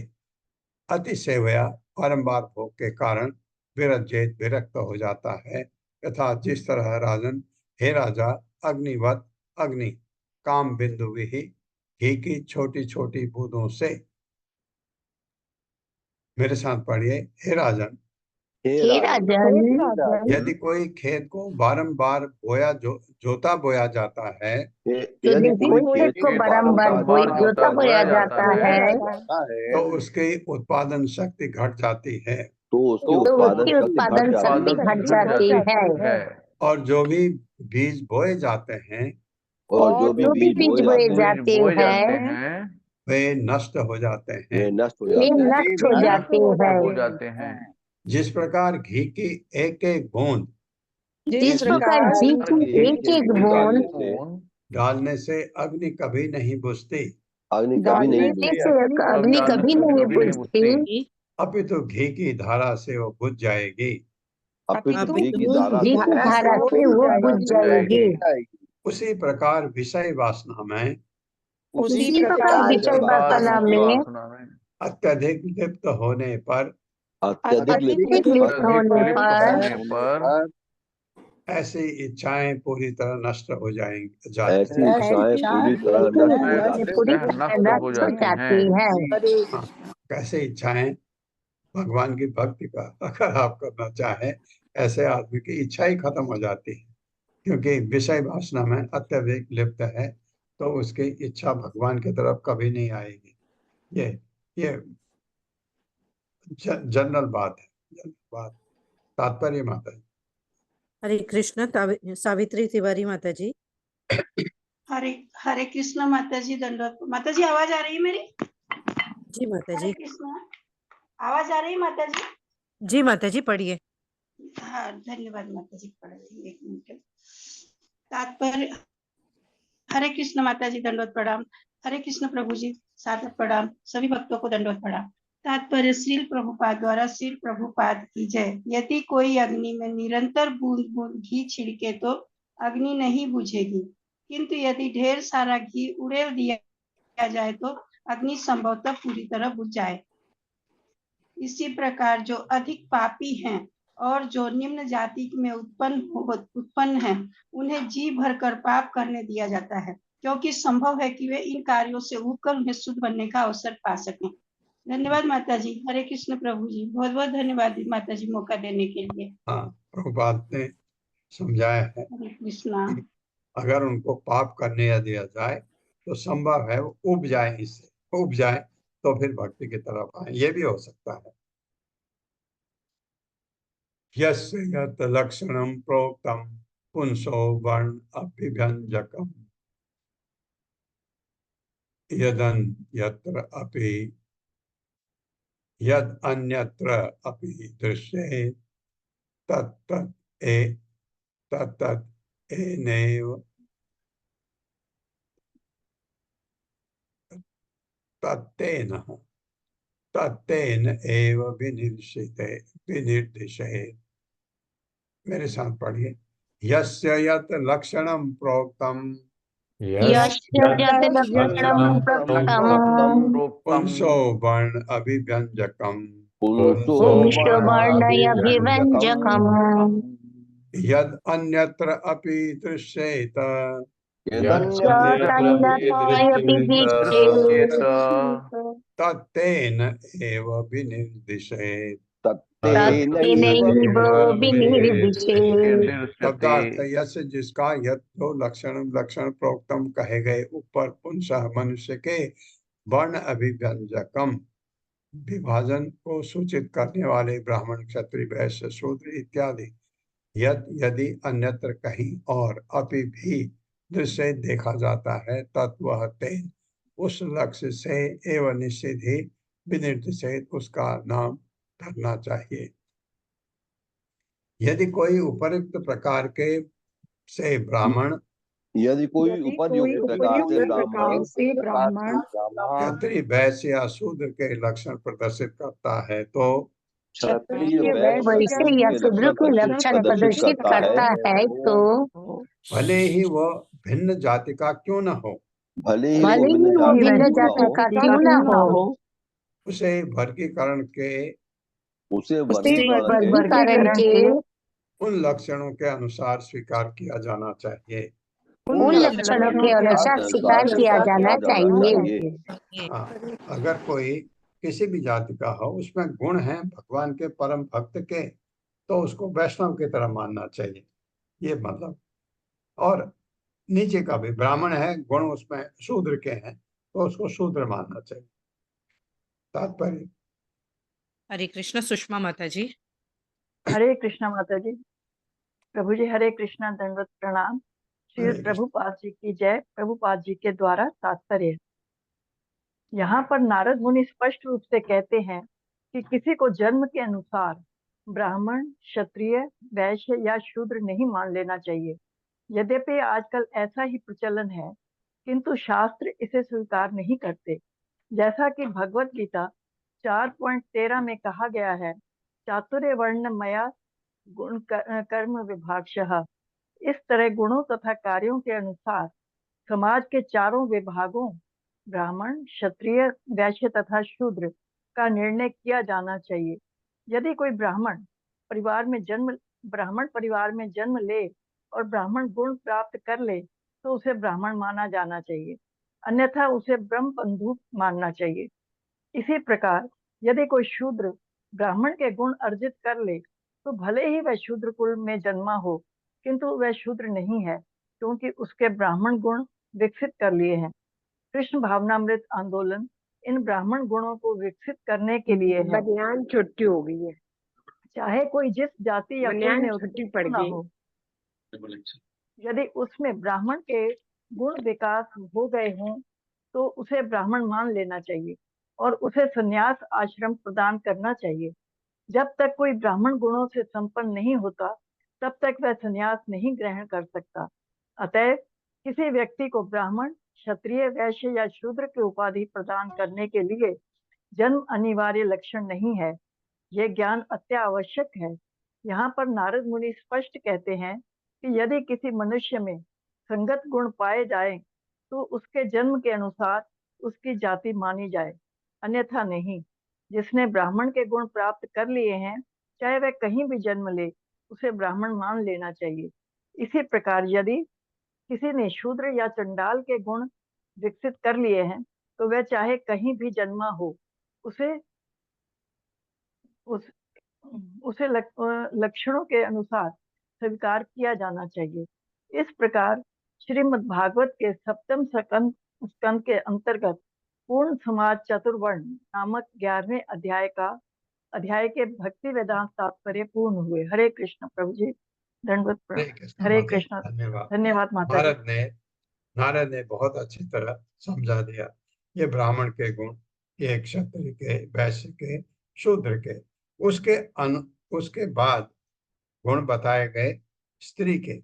अतिसेवया बारंबार भोग के कारण विरज्येत विरक्त हो जाता है, तथा जिस तरह राजन हे राजा अग्निवत अग्नि काम बिंदु विहि घी की छोटी छोटी बूंदों से, मेरे साथ पढ़िए, हे राजन हे राजन यदि कोई खेत को बारंबार जोता बोया जाता है यदि कोई खेत को बारंबार जोता बोया जाता है तो उसकी उत्पादन शक्ति घट जाती है तो तो उसकी उत्पादन शक्ति घट जाती है और जो भी बीज बोए जाते हैं और जो जो भी बीज बोए जाते हैं वे नष्ट हो जाते हैं। वे नष्ट हो वे जाते हैं। नष्ट हो जाते हैं हैं। जिस प्रकार घी की एक एक बूंद जिस प्रकार घी की एक एक बूंद डालने से अग्नि कभी नहीं बुझती, अग्नि कभी डालने नहीं से बुझती, अग्नि कभी नहीं बुझती, अपितु घी की धारा से वो बुझ जाएगी। अपितु घी की धारा घी की धारा से वो बुझ जाएगी। उसी प्रकार विषय वासना में उसी प्रकार विषय वासना में अत्यधिक लिप्त होने पर अत्यधिक अत्यधिक लिप्त होने पर ऐसी इच्छाएं पूरी तरह नष्ट हो जाएंगी ऐसी इच्छाएं पूरी तरह नष्ट हो जाती पूरी तरह नष्ट हो जाती है। कैसे इच्छाएं, भगवान की भक्ति का अगर आप करना चाहें ऐसे आदमी की इच्छा ही खत्म हो जाती है, क्योंकि विषय वासना में अत्यधिक लिप्त है तो उसकी इच्छा भगवान की तरफ कभी नहीं आएगी। ये जनरल बात है, तात्पर्य माता जी। हरे कृष्ण सावित्री तिवारी माता जी। हरे हरे कृष्ण माता जी, दंडवत माता जी। आवाज आ रही है मेरी? जी माता जी। हरे कृष्ण, आवाज आ रही है माता जी? जी माता जी पढ़िए। हाँ धन्यवाद माता जी, पढ़ रही, एक मिनट। तात्पर्य। हरे कृष्ण माता जी, दंडवत प्रणाम। हरे कृष्ण प्रभु जी, सादर प्रणाम। सभी भक्तों को दंडवत प्रणाम। तात्पर्य श्रील प्रभुपाद द्वारा, श्रील प्रभुपाद की जय। यदि कोई अग्नि में निरंतर बूंद बूंद घी छिड़के तो अग्नि नहीं बुझेगी, किंतु यदि ढेर सारा घी उड़ेल दिया जाए तो अग्नि संभवतः पूरी तरह बुझ जाए। इसी प्रकार जो अधिक पापी हैं और जो निम्न जाति में उत्पन्न हैं, उन्हें जी भरकर पाप करने दिया जाता है, क्योंकि संभव है कि वे इन कार्यों से उबकर उन्हें शुद्ध बनने का अवसर पा सकें। धन्यवाद माता जी। हरे कृष्ण प्रभु जी, बहुत बहुत धन्यवाद माता जी मौका देने के लिए। हाँ, प्रभुपाद ने समझाया है हरे कृष्णा। कि अगर उनको पाप करने दिया जाए तो संभव है वो उब जाए, इससे उब जाए तो फिर भक्ति की तरफ आए, ये भी हो सकता है। यस्य यत् लक्षणं प्रोक्तं पुंसो वर्ण अभिव्यंजकम् यदन्यत्र अपि यद अन्यत्र अपि दृश्येत तत्तत् एनैव तत्तेन तत्तेन एव विनिर्दिशेत्। मेरे साथ पढ़िए। यस्य यत् लक्षणं प्रोक्तम् यस्य यत् लक्षणं प्रोक्तम् पुंसो वर्ण अभिव्यंजकम् पुंसवर्णयभिव्यञ्जकम् यद् अन्यत्र अपि दृश्येत तन्यत्रापि दृश्येत् तत्तेन एव विनिर्दिशेत्। तत्तेनैव विनिर्दिशेत्। शब्दार्थ यस्य जिसका यत् दो लक्षण प्रोक्तम कहे गए ऊपर पुंसः मनुष्य के वर्ण अभिव्यंजकम विभाजन को सूचित करने वाले ब्राह्मण क्षत्रिय वैश्य शूद्र इत्यादि यदि अन्यत्र कहीं और अपि भी दृश्य देखा जाता है तत् वह तेन उस लक्ष्य से एवं निश्चित ही विनिर्दिशेत उसका नाम धरना चाहिए। यदि कोई उपयुक्त प्रकार के से ब्राह्मण यदि कोई उपयुक्त प्रकार से ब्राह्मण क्षत्रिय वैश्य या शूद्र के लक्षण प्रदर्शित करता है तो क्षत्रिय वैश्य या शूद्र के लक्षण प्रदर्शित करता है तो भले ही वह भिन्न जाति का क्यों न हो, भले ही भले ही वो भिन्न जाति का क्यों न हो, उसे वर्गीकरण के वर्गीकरण के उन लक्षणों के अनुसार स्वीकार किया जाना चाहिए। उन लक्षणों के अनुसार स्वीकार किया जाना चाहिए। अगर कोई किसी भी जाति का हो, उसमें गुण है भगवान के परम भक्त के, तो उसको वैष्णव की तरह मानना चाहिए, ये मतलब। और नीचे का भी ब्राह्मण है, गुण उसमें शूद्र के हैं, तो उसको शूद्र मानना चाहिए। तात्पर्य। हरे कृष्ण। सुषमा माता जी। हरे कृष्णा माता जी। प्रभु जी हरे कृष्णा, दंडवत प्रणाम। श्री प्रभुपाद जी की जय। प्रभुपाद जी के द्वारा तात्पर्य। यहाँ पर नारद मुनि स्पष्ट रूप से कहते हैं कि किसी को जन्म के अनुसार ब्राह्मण, क्षत्रिय, वैश्य या शूद्र नहीं मान लेना चाहिए। यद्यपि आजकल ऐसा ही प्रचलन है, किंतु शास्त्र इसे स्वीकार नहीं करते। जैसा कि भगवत गीता 4.13 में कहा गया है, चातुर्य वर्ण मया गुण कर्म विभागशः। इस तरह गुणों तथा कार्यों के अनुसार समाज के चारों विभागों ब्राह्मण, क्षत्रिय, वैश्य तथा शूद्र का निर्णय किया जाना चाहिए। यदि कोई ब्राह्मण परिवार में जन्म ले और ब्राह्मण गुण प्राप्त कर ले तो उसे ब्राह्मण माना जाना चाहिए, अन्यथा उसे ब्रह्म बंधु मानना चाहिए। इसी प्रकार यदि कोई शूद्र ब्राह्मण के गुण अर्जित कर ले तो भले ही वह शूद्र कुल में जन्मा हो, किंतु वह शूद्र नहीं है, क्योंकि उसके ब्राह्मण गुण विकसित कर लिए हैं। कृष्ण भावनामृत आंदोलन इन ब्राह्मण गुणों को विकसित करने के लिए है। बनियान छुट्टी हो गई है, चाहे कोई जिस जाति या कुल में छुट्टी पड़ गई हो, यदि उसमें ब्राह्मण के गुण विकास हो गए हों तो उसे ब्राह्मण मान लेना चाहिए और उसे संन्यास आश्रम प्रदान करना चाहिए। जब तक कोई ब्राह्मण गुणों से संपन्न नहीं होता तब तक वह संन्यास नहीं ग्रहण कर सकता। अतएव किसी व्यक्ति को ब्राह्मण, क्षत्रिय, वैश्य या शूद्र की उपाधि प्रदान करने के लिए जन्म अनिवार्य लक्षण नहीं है। यह ज्ञान अत्यावश्यक है। यहाँ पर नारद मुनि स्पष्ट कहते हैं कि यदि किसी मनुष्य में संगत गुण पाए जाए तो उसके जन्म के अनुसार उसकी जाति मानी जाए, अन्यथा नहीं। जिसने ब्राह्मण के गुण प्राप्त कर लिए हैं, चाहे वह कहीं भी जन्म ले, उसे ब्राह्मण मान लेना चाहिए। इसी प्रकार यदि किसी ने शूद्र या चंडाल के गुण विकसित कर लिए हैं तो वह चाहे कहीं भी जन्मा हो, उसे लक्षणों के अनुसार स्वीकार किया जाना चाहिए। इस प्रकार श्रीमद् भागवत के सप्तम स्कंद के अंतर्गत पूर्ण समाज चतुर्वर्ण नामक 11वें अध्याय के भक्ति वेदांत तात्पर्य पूर्ण हुए। हरे कृष्ण प्रभु जी, दंडवत प्रणाम। हरे कृष्ण। धन्यवाद माता जी। नारद ने बहुत अच्छी तरह समझा दिया। ये ब्राह्मण के गुण, ये क्षत्रिय के, वैश्य के, शूद्र के, उसके बाद गुण बताए गए स्त्री के।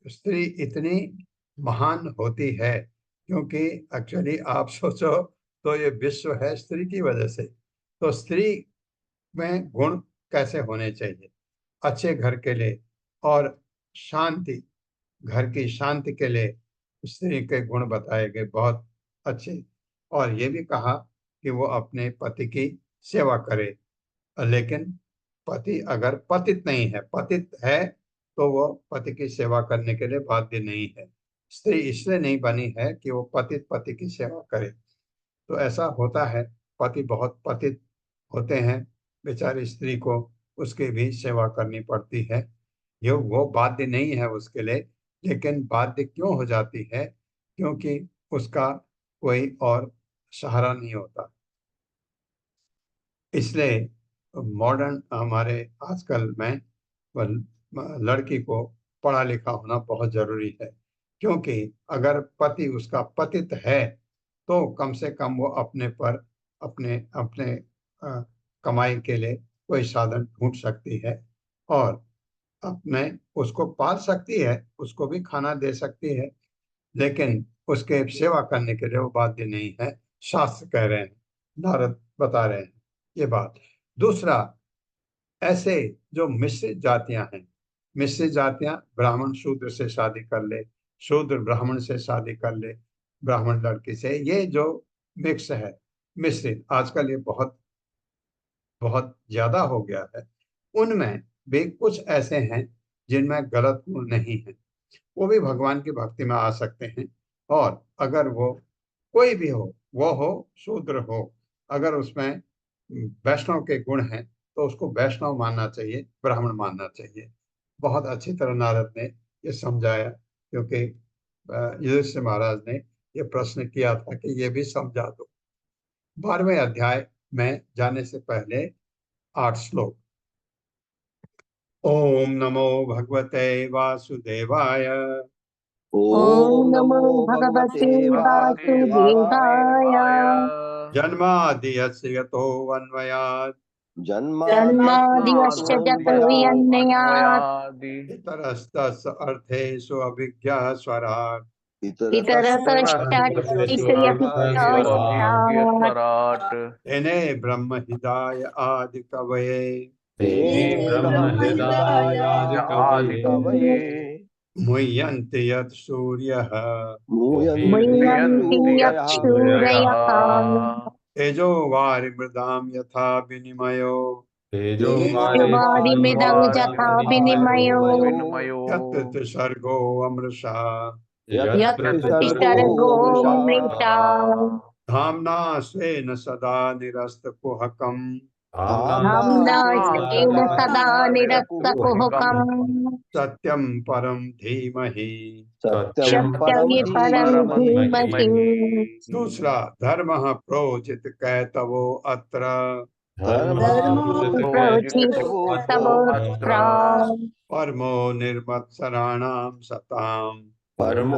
स्त्री इतनी महान होती है क्योंकि एक्चुअली आप सोचो तो ये विश्व है स्त्री की वजह से। तो स्त्री में गुण कैसे होने चाहिए अच्छे घर के लिए और शांति, घर की शांति के लिए स्त्री के गुण बताए गए बहुत अच्छे। और ये भी कहा कि वो अपने पति की सेवा करे, लेकिन पति अगर पतित नहीं है, पतित है तो वो पति की सेवा करने के लिए बाध्य नहीं है। स्त्री इसलिए नहीं बनी है कि वो पतित पति की सेवा करे। तो ऐसा होता है, पति बहुत पतित होते हैं, बेचारी स्त्री को उसकी भी सेवा करनी पड़ती है। ये वो बाध्य नहीं है उसके लिए, लेकिन बाध्य क्यों हो जाती है? क्योंकि उसका कोई और सहारा नहीं होता। इसलिए मॉडर्न हमारे आजकल में लड़की को पढ़ा लिखा होना बहुत जरूरी है, क्योंकि अगर पति उसका पतित है तो कम से कम वो अपने पर अपने अपने कमाई के लिए कोई साधन ढूंढ सकती है और अपने उसको पाल सकती है, उसको भी खाना दे सकती है, लेकिन उसके सेवा करने के लिए वो बाध्य नहीं है। शास्त्र कह रहे हैं, नारद बता रहे हैं ये बात। दूसरा, ऐसे जो मिश्रित जातियां हैं, मिश्रित जातियां ब्राह्मण शूद्र से शादी कर ले, शूद्र ब्राह्मण से शादी कर ले, ब्राह्मण लड़की से, ये जो मिक्स है मिश्रित, आजकल ये बहुत बहुत ज्यादा हो गया है। उनमें भी कुछ ऐसे हैं जिनमें गलत गुण नहीं है, वो भी भगवान की भक्ति में आ सकते हैं। और अगर वो कोई भी हो, वो हो शूद्र हो, अगर उसमें वैष्णव के गुण हैं तो उसको वैष्णव मानना चाहिए, ब्राह्मण मानना चाहिए। बहुत अच्छी तरह नारद ने ये समझाया, क्योंकि युधिष्ठिर महाराज ने ये प्रश्न किया था कि ये भी समझा दो। 12वें अध्याय में जाने से पहले 8 श्लोक। ओम नमो भगवते वासुदेवाय। ओम नमो भगवते वासुदेवाय। जन्मादियस्य यतोऽन्वयात् जन्माद्यस्य जन्माद्यस्यन्नयात् इतरस्तस्य अर्थेषु अभिज्ञः स्वराट्। इतरतश्चार्थेष्वभिज्ञस्वराट् तेने ब्रह्म हृदय आदि कवये आदिकवये मुह्यन्ति यत् सूर्यः मुह्यन्ति यत् सूरयः तेजो वारिमृदां यथा विनिमयो तेजोवारिमृदं यथा विनिमयो यत्र सर्गो अमृषा यत्र सर्गो मृषा धाम्ना स्वेन सदा निरस्तकुहकम् धाम्ना स्वेन सदा निरस्तकुहकम् सत्यं परं धीमहि। सत्यं सत्यं परं धीमहि। दूसरा, धर्मः प्रोचित कैतवो अत्र प्रोचित तवोऽत्र परमो निर्मत्सराणां सताम् परमो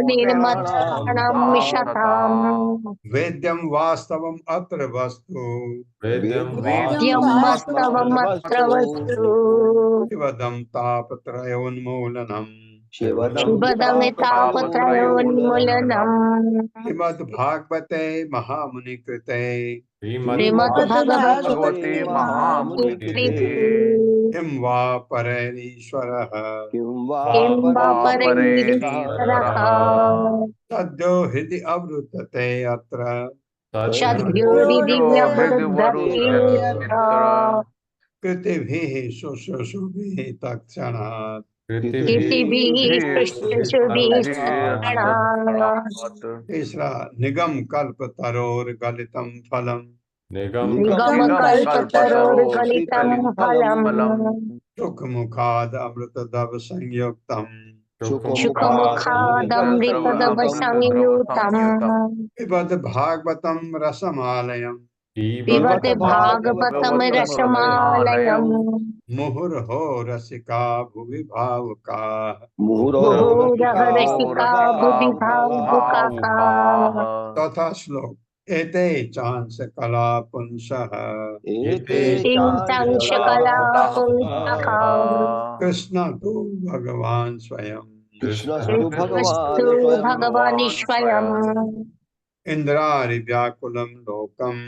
निर्मत्सराणां शताम् वेद्यं वास्तवम् अत्र वस्तु वेद्यं वास्तवमत्र वस्तु शिवदं तापत्रयोन्मूलनम् शिवदं तापत्रयोन्मूलनम् श्रीमद्भागवते महामुनिकृते श्रीमद्भगवते महामुनिकृते किं वा परैरीश्वरः किं वा किं वा परैरीश्वरः सद्यो हृदि अवृतते अत्र सद्यो दिव्यवरुद्धते कृतिभिः शुश्रूषुभिः तत्क्षणात् कृतिभिः शुश्रूषुभिः तत्क्षणात् तीसरा, निगम कल्प तरोर्गलितं फलम् निगमकल्पतरोर्गलितं फलम् सुख मुखाद अमृतदव संयुक्तम् शुकमुखादमृतदव संयुतम् पिबत भागवतं रसमालयम् पिबत भागवतं रसमालयम् मुहुर्हो रसिका भुवि भावुकाः मुहुरः रसिका भुवि भावुकाः चौथा श्लोक। एते चांस कला पुंसः चिन्तं शकला पुंसः कृष्ण तु भगवान् स्वयं कृष्णस्तु कृष्णस्तु भगवान् भगवान् स्वयं इंद्रारि व्याकुलं लोकम्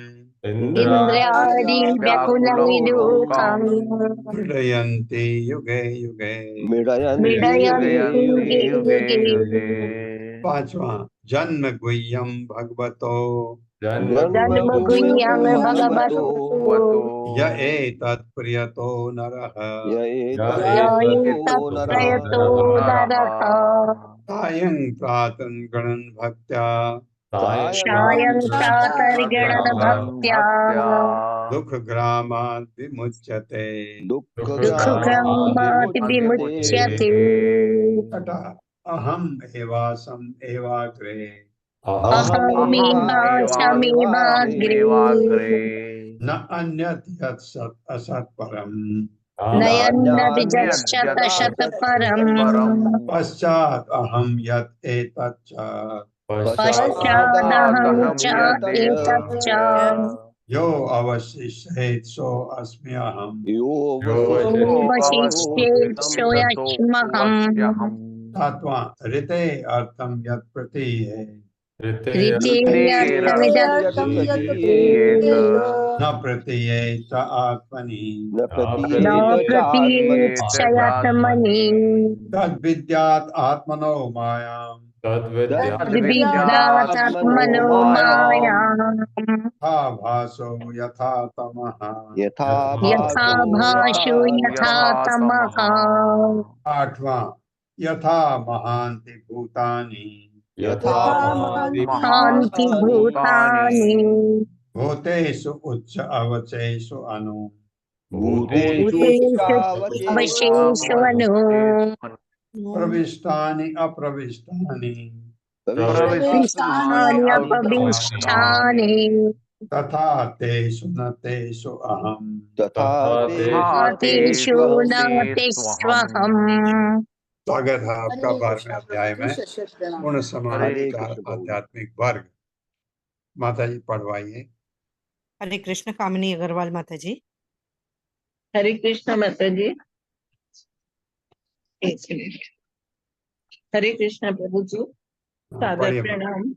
इन्द्रादि व्याकुलविलोकम् क्रीडयन्ति युगे युगे। मृडयन्ति युगे मृडयन्ति युगे युगे युगे। पांचवा, जन्म गुह्यम भगवतो जन्म गुह्यं भगवतो य एतत् प्रियतो नरः य एतत्प्रियतो नरः एतत्प्रयतो नरः सायं प्रातः गणन भक्त्या सायं प्रातर्गणन भक्त्या दुःखग्रामात् विमुच्यते। दुःखग्रामात् विमुच्यते। तथा अहम् एवासम् एवाग्रे अहमेवासमेवाग्रे न अन्यत् यत् सत् असत् परम् नयन्न विजश्चत शतपरम् पश्चात् अहं यत् एतच्च पश्चादहं च एतच्च यो अवशिष्येत् सो अस्मि अहम्। वशिष्येत्सोऽस्म्यहम्। सात्वां ऋते अर्थं यत् प्रतीये ऋतेऽर्थमिदत्प्रतीयेत न प्रतीयेत आत्मनि न न प्रतीयेत च प्रतीयेत् च आत्मनि तद्विद्यात् आत्मनो मायाम् तद्विद्यात्मनो मायाम् यथा भासो यथा तमः। यथा यथा भाषो यथा तमः आठवां यथा महान्ति भूतानि यथा शान्ति भूतानि भूतेषु उच्च अवचेषु अनु भूतेषु अवशेषु अनु प्रविष्टानि अप्रविष्टानि प्रविष्टानि अपविष्टानि तथा तेषु न तेषु अहम्। तथा तेषु न तेष्वहम्। स्वागत है आपका 12वें अध्याय में पूर्ण समाज हरे विचार कृष्ण प्रभु। आध्यात्मिक वर्ग। माता जी पढ़वाइए। हरे कृष्ण कामिनी अग्रवाल माता जी। हरे कृष्ण माता जी। एक मिनट। हरे कृष्ण प्रभु जी, सादर पढ़िए माता। प्रणाम।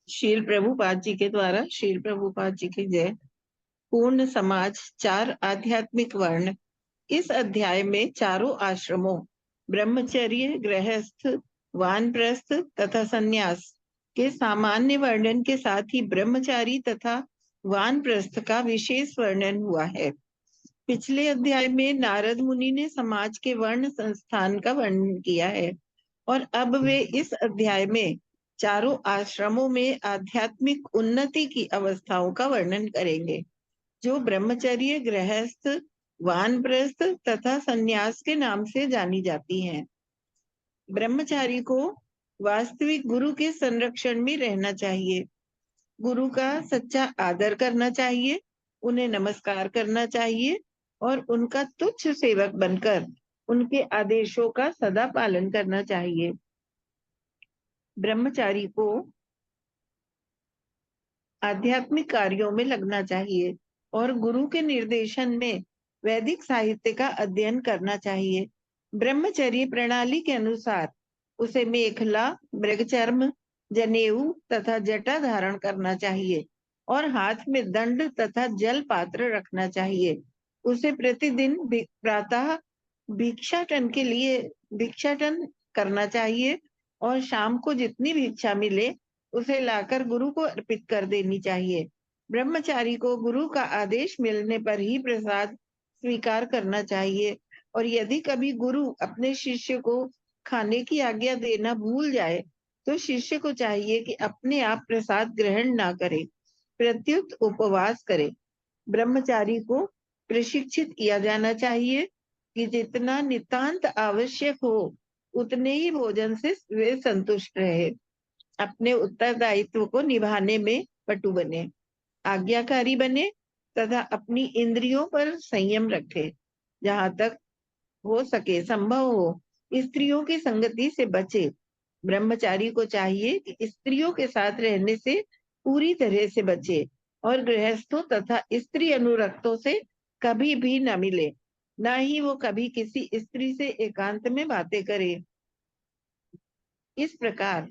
शील प्रभुपाद जी के द्वारा शील प्रभुपाद जी की जय। पूर्ण समाज, 4 आध्यात्मिक वर्ण। इस अध्याय में चारों आश्रमों ब्रह्मचर्य, गृहस्थ, वानप्रस्थ तथा संन्यास के सामान्य वर्णन के साथ ही ब्रह्मचारी तथा वानप्रस्थ का विशेष वर्णन हुआ है। पिछले अध्याय में नारद मुनि ने समाज के वर्ण संस्थान का वर्णन किया है और अब वे इस अध्याय में चारों आश्रमों में आध्यात्मिक उन्नति की अवस्थाओं का वर्णन करेंगे, जो ब्रह्मचर्य, गृहस्थ, वानप्रस्थ तथा संन्यास के नाम से जानी जाती हैं। ब्रह्मचारी को वास्तविक गुरु के संरक्षण में रहना चाहिए, गुरु का सच्चा आदर करना चाहिए, उन्हें नमस्कार करना चाहिए और उनका तुच्छ सेवक बनकर उनके आदेशों का सदा पालन करना चाहिए। ब्रह्मचारी को आध्यात्मिक कार्यों में लगना चाहिए और गुरु के निर्देशन में वैदिक साहित्य का अध्ययन करना चाहिए। ब्रह्मचर्य प्रणाली के अनुसार उसे मेखला, मृगचर्म, जनेऊ तथा जटा धारण करना चाहिए और हाथ में दंड तथा जल पात्र रखना चाहिए। उसे प्रतिदिन प्रातः भिक्षाटन करना चाहिए और शाम को जितनी भिक्षा मिले उसे लाकर गुरु को अर्पित कर देनी चाहिए। ब्रह्मचारी को गुरु का आदेश मिलने पर ही प्रसाद स्वीकार करना चाहिए और यदि कभी गुरु अपने शिष्य को खाने की आज्ञा देना भूल जाए तो शिष्य को चाहिए कि अपने आप प्रसाद ग्रहण ना करे, प्रत्युत उपवास करे। ब्रह्मचारी को प्रशिक्षित किया जाना चाहिए कि जितना नितांत आवश्यक हो उतने ही भोजन से वे संतुष्ट रहे, अपने उत्तरदायित्व को निभाने में पटु बने, आज्ञाकारी बने तथा अपनी इंद्रियों पर संयम रखे। जहां तक हो सके संभव हो स्त्रियों की संगति से बचे। ब्रह्मचारी को चाहिए कि स्त्रियों के साथ रहने से पूरी तरह से बचे और गृहस्थों तथा स्त्री अनुरक्तों से कभी भी न मिले। न ही वो कभी किसी स्त्री से एकांत में बातें करे। इस प्रकार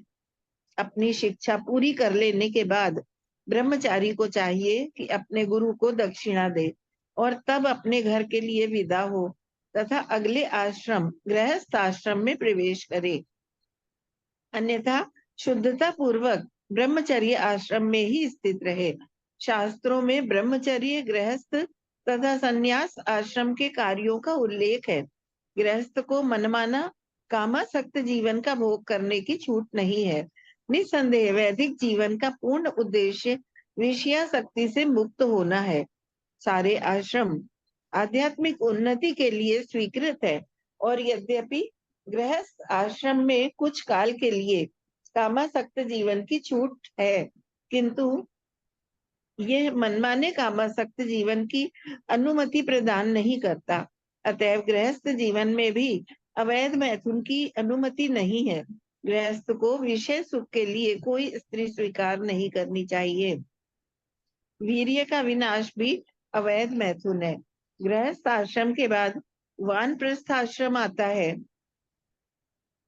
अपनी शिक्षा पूरी कर लेने के बाद ब्रह्मचारी को चाहिए कि अपने गुरु को दक्षिणा दे और तब अपने घर के लिए विदा हो तथा अगले आश्रम गृहस्थ आश्रम में प्रवेश करे। अन्यथा शुद्धता पूर्वक ब्रह्मचर्य आश्रम में ही स्थित रहे। शास्त्रों में ब्रह्मचर्य, गृहस्थ तथा संन्यास आश्रम के कार्यों का उल्लेख है। गृहस्थ को मनमाना कामासक्त जीवन का भोग करने की छूट नहीं है। निस्संदेह वैदिक जीवन का पूर्ण उद्देश्य विषयासक्ति से मुक्त होना है। सारे आश्रम आध्यात्मिक उन्नति के लिए स्वीकृत है और यद्यपि गृहस्थ आश्रम में कुछ काल के लिए कामासक्त जीवन की छूट है, किंतु यह मनमाने कामासक्त जीवन की अनुमति प्रदान नहीं करता। अतएव गृहस्थ जीवन में भी अवैध मैथुन की अनुमति नहीं है। गृहस्थ को विषय सुख के लिए कोई स्त्री स्वीकार नहीं करनी चाहिए। वीर्य का विनाश भी अवैध मैथुन है। गृहस्थ आश्रम के बाद वानप्रस्थ आश्रम आता है,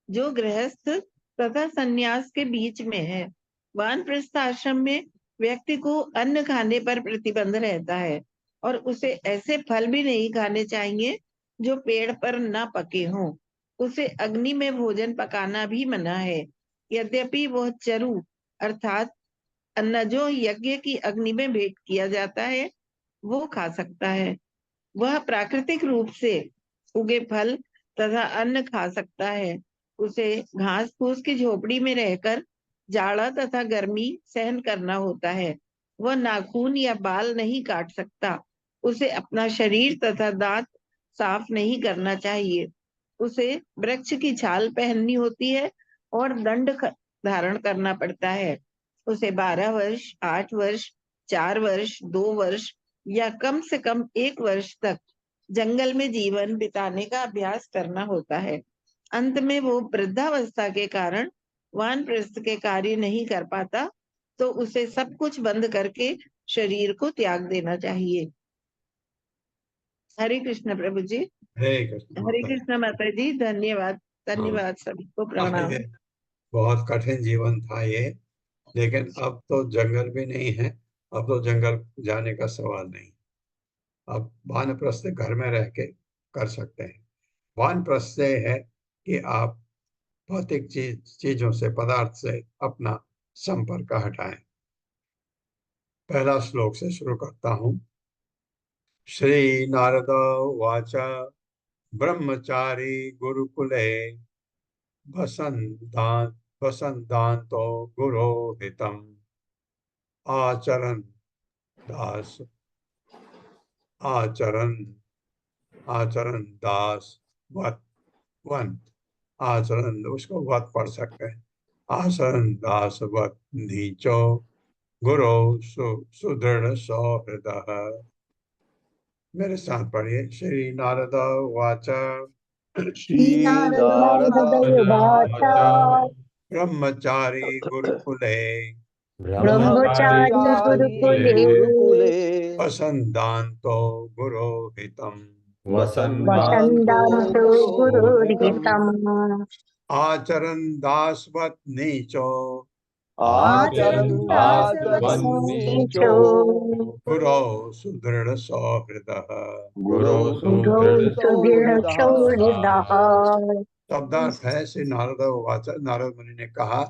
जो गृहस्थ तथा संन्यास के बीच में है। वानप्रस्थ आश्रम में व्यक्ति को अन्न खाने पर प्रतिबंध रहता है और उसे ऐसे फल भी नहीं खाने चाहिए जो पेड़ पर न पके हों। उसे अग्नि में भोजन पकाना भी मना है। यद्यपि वह चरु अर्थात अन्न जो यज्ञ की अग्नि में भेंट किया जाता है वो खा सकता है। वह प्राकृतिक रूप से उगे फल तथा अन्न खा सकता है। उसे घास फूस की झोपड़ी में रहकर जाड़ा तथा गर्मी सहन करना होता है। वह नाखून या बाल नहीं काट सकता। उसे अपना शरीर तथा दांत साफ नहीं करना चाहिए। उसे वृक्ष की छाल पहननी होती है और दंड धारण करना पड़ता है। उसे 12 वर्ष, 8 वर्ष, 4 वर्ष, 2 वर्ष या कम से कम 1 वर्ष तक जंगल में जीवन बिताने का अभ्यास करना होता है। अंत में वो वृद्धावस्था के कारण वानप्रस्थ के कार्य नहीं कर पाता, तो उसे सब कुछ बंद करके शरीर को त्याग देना चाहिए। हरे कृष्ण प्रभु जी। हरे कृष्ण हरे माता। कृष्ण माता जी। धन्यवाद, धन्यवाद सभी को प्रणाम। ये बहुत कठिन जीवन था ये, लेकिन अब तो जंगल भी नहीं है। अब तो जंगल जाने का सवाल नहीं। अब वानप्रस्थ घर में रह के कर सकते हैं। वानप्रस्थ से है कि आप भौतिक चीजों से, पदार्थ से अपना संपर्क हटाएं। पहला श्लोक से शुरू करता हूं। श्री नारद उवाच ब्रह्मचारी गुरुकुले वसन्तान्तो गुरोहितम् आचरन् दास वत आचरण, उसको वत पढ़ सकते हैं। आचरण दास वत नीचो गुरु सुदृढ़ सौहृदः। मेरे साथ पढ़िए। श्री नारद उवाच ब्रह्मचारी गुरुकुले ब्रह्मचारी गुरुकुले वसन्तान्तो गुरोहितम् वसन्तान्तो गुरुर्हितम् आचरन् दासवत् नीचो आचरन्दासवन्नीचो गुरौ सुदृढ़ सौहृदः। गुरौ सुदृढसौहृदः। शब्दार्थ है श्री नारद उवाच। नारद मुनि ने कहा,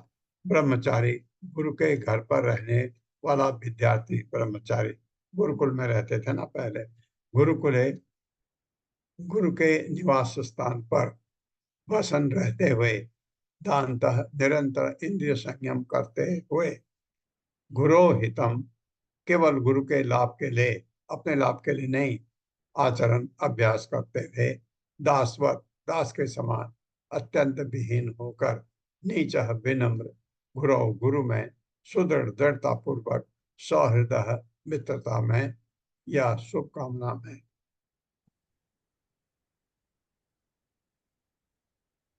ब्रह्मचारी गुरु के घर पर रहने वाला विद्यार्थी, ब्रह्मचारी गुरुकुल में रहते थे ना पहले। गुरुकुले, गुरु के निवास स्थान पर वसन रहते हुए, दानतः निरंतर इंद्रिय संयम करते हुए, गुरोहितम केवल गुरु के लाभ के लिए, अपने लाभ के लिए नहीं, आचरण अभ्यास करते थे। दासवत, दास के समान अत्यंत विहीन होकर, नीच विनम्र, गुरु में सुदृढ़ दृढ़ता पूर्वक, सौहृदय मित्रता में या शुभकामना में।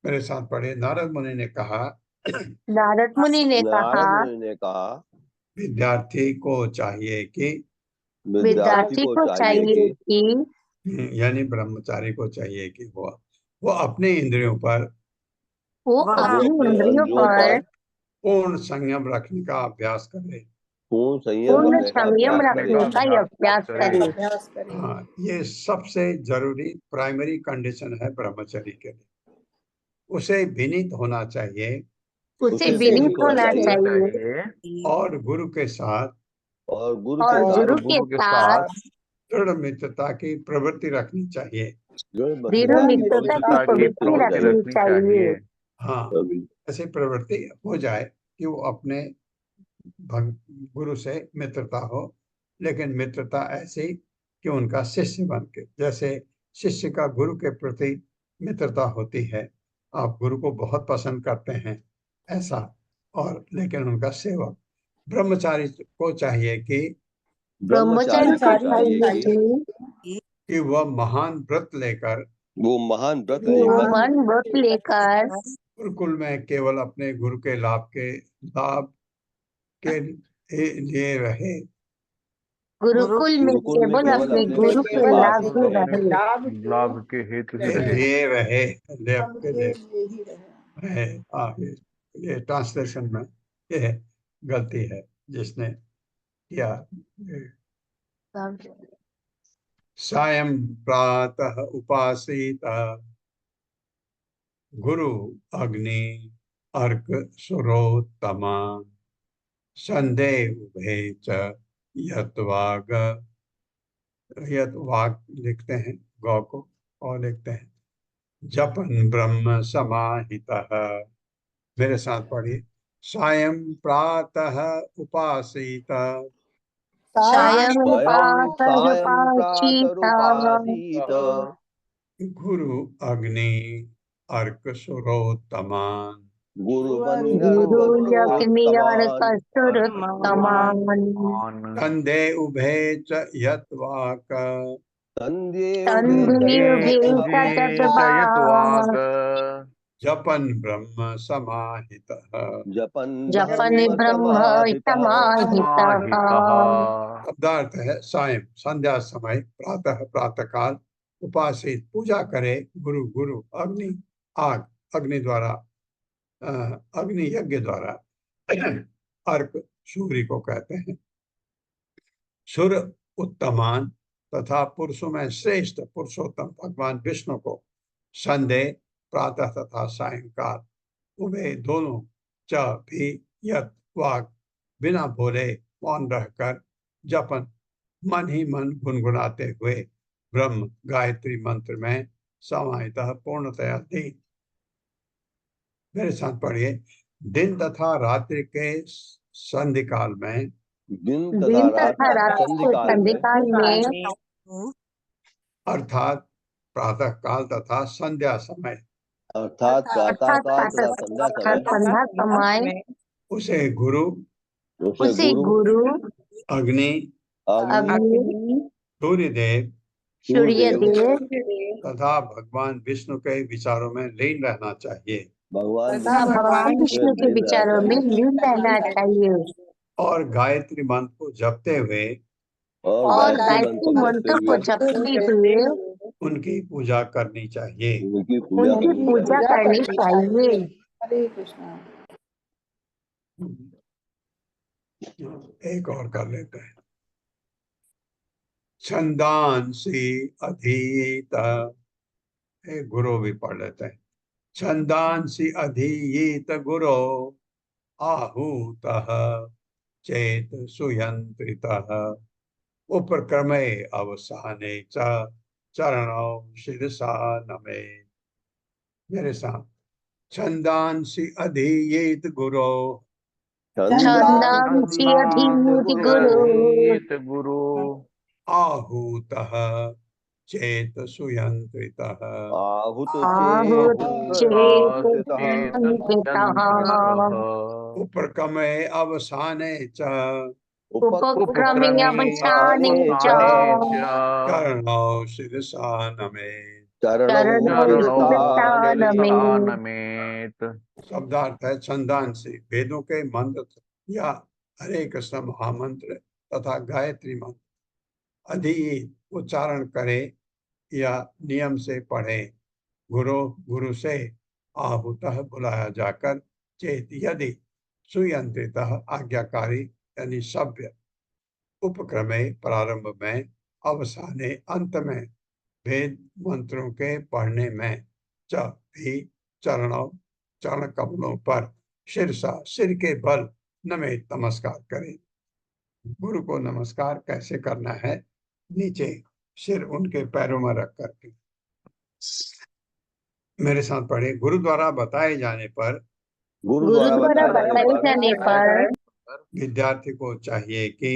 मेरे साथ पढ़े। नारद मुनि ने कहा, नारद मुनि ने कहा विद्यार्थी को चाहिए कि विद्यार्थी को चाहिए कि यानी ब्रह्मचारी को चाहिए कि वो अपने इंद्रियों पर वो वो अपनी अपने इंद्रियों इंद्रियों पर पर पूर्ण संयम रखने का अभ्यास करे। पूर्ण संयम पूर्ण रखने का संयम अभ्यास रखने करे। का अभ्यास करे। हाँ, ये सबसे जरूरी प्राइमरी कंडीशन है ब्रह्मचर्य के लिए। उसे विनीत होना चाहिए उसे विनीत होना चाहिए और गुरु के साथ और गुरु और के साथ गुरु के साथ दृढ़ मित्रता की प्रवृत्ति रखनी चाहिए। दृढ़ मित्रता की प्रवृत्ति रखनी चाहिए। हाँ, ऐसी प्रवृत्ति हो जाए कि वो अपने गुरु से मित्रता हो, लेकिन मित्रता ऐसी कि उनका शिष्य बन के, जैसे शिष्य का गुरु के प्रति मित्रता होती है, आप गुरु को बहुत पसंद करते हैं ऐसा, और लेकिन उनका सेवक ब्रह्मचारी को चाहिए कि ब्रह्मचारी को चाहिए कि वह महान व्रत लेकर वो महान व्रत कि वो लेकर मन व्रत लेकर गुरुकुल में केवल अपने गुरु के लाभ के लिए रहे, गुरुकुल में गुरुकुल में केवल केवल अपने अपने गुरु गुरु के के लाभ लाभ ही के रहे। लाभ के हेतु ही रहे। लिए रहे, लेप के लिए है। ये ट्रांसलेशन में ये गलती है जिसने किया। सायं प्रातः उपासीत गुरु अग्नि अर्क सुरोत्तमा संदेह उभे च यत्वाग, यत्वाग लिखते हैं गौ को, और लिखते हैं जपन ब्रह्म समाहितः। मेरे साथ पढ़िए। सायं प्रातः उपासीत सायं स्वयं सायं उपासीता प्रातरुपासीत गुरु अग्नि अर्क सुरोत्तमान गुरु गुरु यज्ञ कस्तुर तमान कंधे उभे च यत्वाक संध्ये तंदुर्युगे जयत्वाग जपन ब्रह्म समाहितः। जपन ब्रह्म समाहितः। शब्दार्थ है सायं संध्या समय, प्रातः प्रातः काल, उपासित पूजा करे गुरु, गुरु अग्नि आग, अग्नि द्वारा अग्नि यज्ञ द्वारा अर्क सूर्य को कहते हैं, सुर उत्तमान तथा पुरुषों में श्रेष्ठ पुरुषोत्तम भगवान विष्णु को, संदेह प्रातः तथा सायंकाल, उभे दोनों च भी यत वाक बिना बोले मौन रहकर जपन मन ही मन गुनगुनाते हुए ब्रह्म गायत्री मंत्र में समाहितः पूर्णतया लीन। मेरे साथ पढ़िए। दिन तथा रात्रि के संधि काल में, दिन दिन तथा तथा रात रात के संधि काल में अर्थात प्रातः काल तथा संध्या समय, अर्थात प्रातः काल तथा संध्या समय संध्या समय उसे गुरु उसे गुरु अग्नि अग्नि सूर्यदेव सूर्यदेव तथा भगवान विष्णु के विचारों में लीन रहना चाहिए भगवान तथा भगवान विष्णु के विचारों में लीन रहना चाहिए और गायत्री मंत्र को जपते हुए और गायत्री मंत्र को जपते हुए उनकी पूजा करनी चाहिए। उनकी उनकी पूजा करनी चाहिए। हरे कृष्णा। एक और कर लेते हैं। छंदांसी अधीत, एक गुरु भी पढ़ लेते हैं। छंदांसी अधीत गुरो आहूतः चेत सुयंत्रितः उपक्रमे अवसाने च चरणों शिरसा नमे। मेरे साथ। छंदांसी अधीत गुरो छंदांसी अधीत गुरु आहूतः चेत सुयंत्रितः आहुत आहुत चेत संहितः उपक्रमे अवसाने च उपक्रमे अवसाने च चरणौ शिरसा नमे। चरणौ शिरसा नमे। नमेत। शब्दार्थ है छंदांसी, वेदों के मंत्र या हरे कृष्ण महामंत्र तथा गायत्री मंत्र अधि उच्चारण करे या नियम से पढ़े। गुरु से आहुतः बुलाया जाकर चेत यदि सुयंत्रितः आज्ञाकारी यानी सभ्य उपक्रमे प्रारंभ में अवसाने अंत में वेद मंत्रों के पढ़ने में च भी चरण कमलों पर सिर के बल नमें नमस्कार करें। गुरु को नमस्कार कैसे करना है? नीचे सिर उनके पैरों में रख करके। मेरे साथ पढ़े। गुरु द्वारा बताए जाने पर विद्यार्थी को चाहिए कि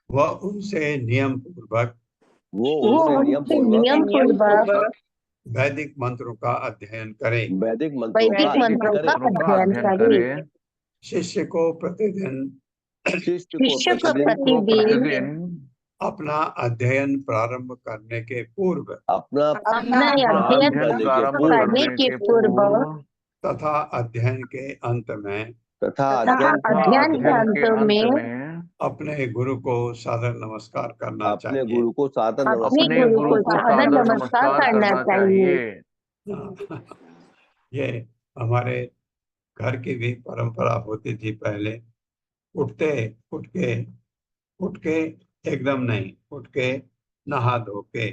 वह उनसे नियम पूर्वक वैदिक मंत्रों का अध्ययन करे। वैदिक मंत्रों का अध्ययन करे। शिष्य को प्रतिदिन अपना अध्ययन प्रारंभ करने के पूर्व तथा अध्ययन के अंत में अपने गुरु को सादर नमस्कार करना चाहिए। गुरु को सादर नमस्कार करना चाहिए। ये हमारे घर की भी परंपरा होती थी पहले। उठ के एकदम नहीं, उठ के नहा धो के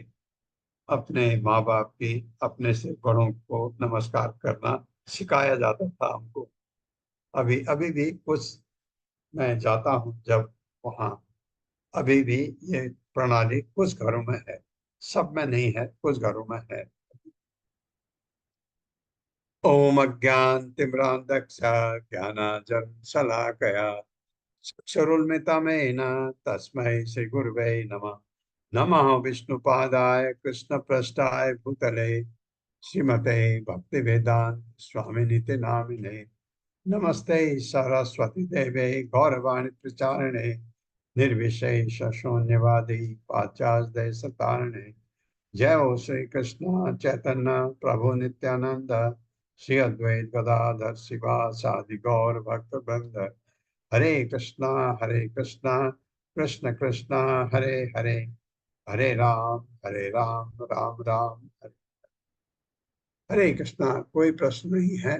अपने माँ बाप की, अपने से बड़ों को नमस्कार करना सिखाया जाता था हमको। अभी भी कुछ मैं जाता हूँ जब वहाँ, अभी भी ये प्रणाली कुछ घरों में है, सब में नहीं है, कुछ घरों में है। ओम अज्ञानतिमिरान्धस्य ज्ञानाञ्जनशलाकया चक्षुरुन्मिलितं तस्मै श्री गुरुवे नमः। नमः विष्णुपादाय कृष्णपृष्ठाय भूतले श्रीमते भक्तिवेदांत स्वामिनिति नामिने। नमस्ते सरस्वती देवे गौरवाणी प्रचारिणे निर्विशेष शून्यवादी पाश्चात्य सतारिणे। जय हो श्री कृष्ण चैतन्य प्रभु नित्यानंद श्री अद्वैत गदाधर शिवासादि गौर भक्त वृंद। हरे कृष्णा कृष्ण कृष्णा हरे हरे, हरे राम राम राम हरे हरे। कृष्णा। कोई प्रश्न नहीं है?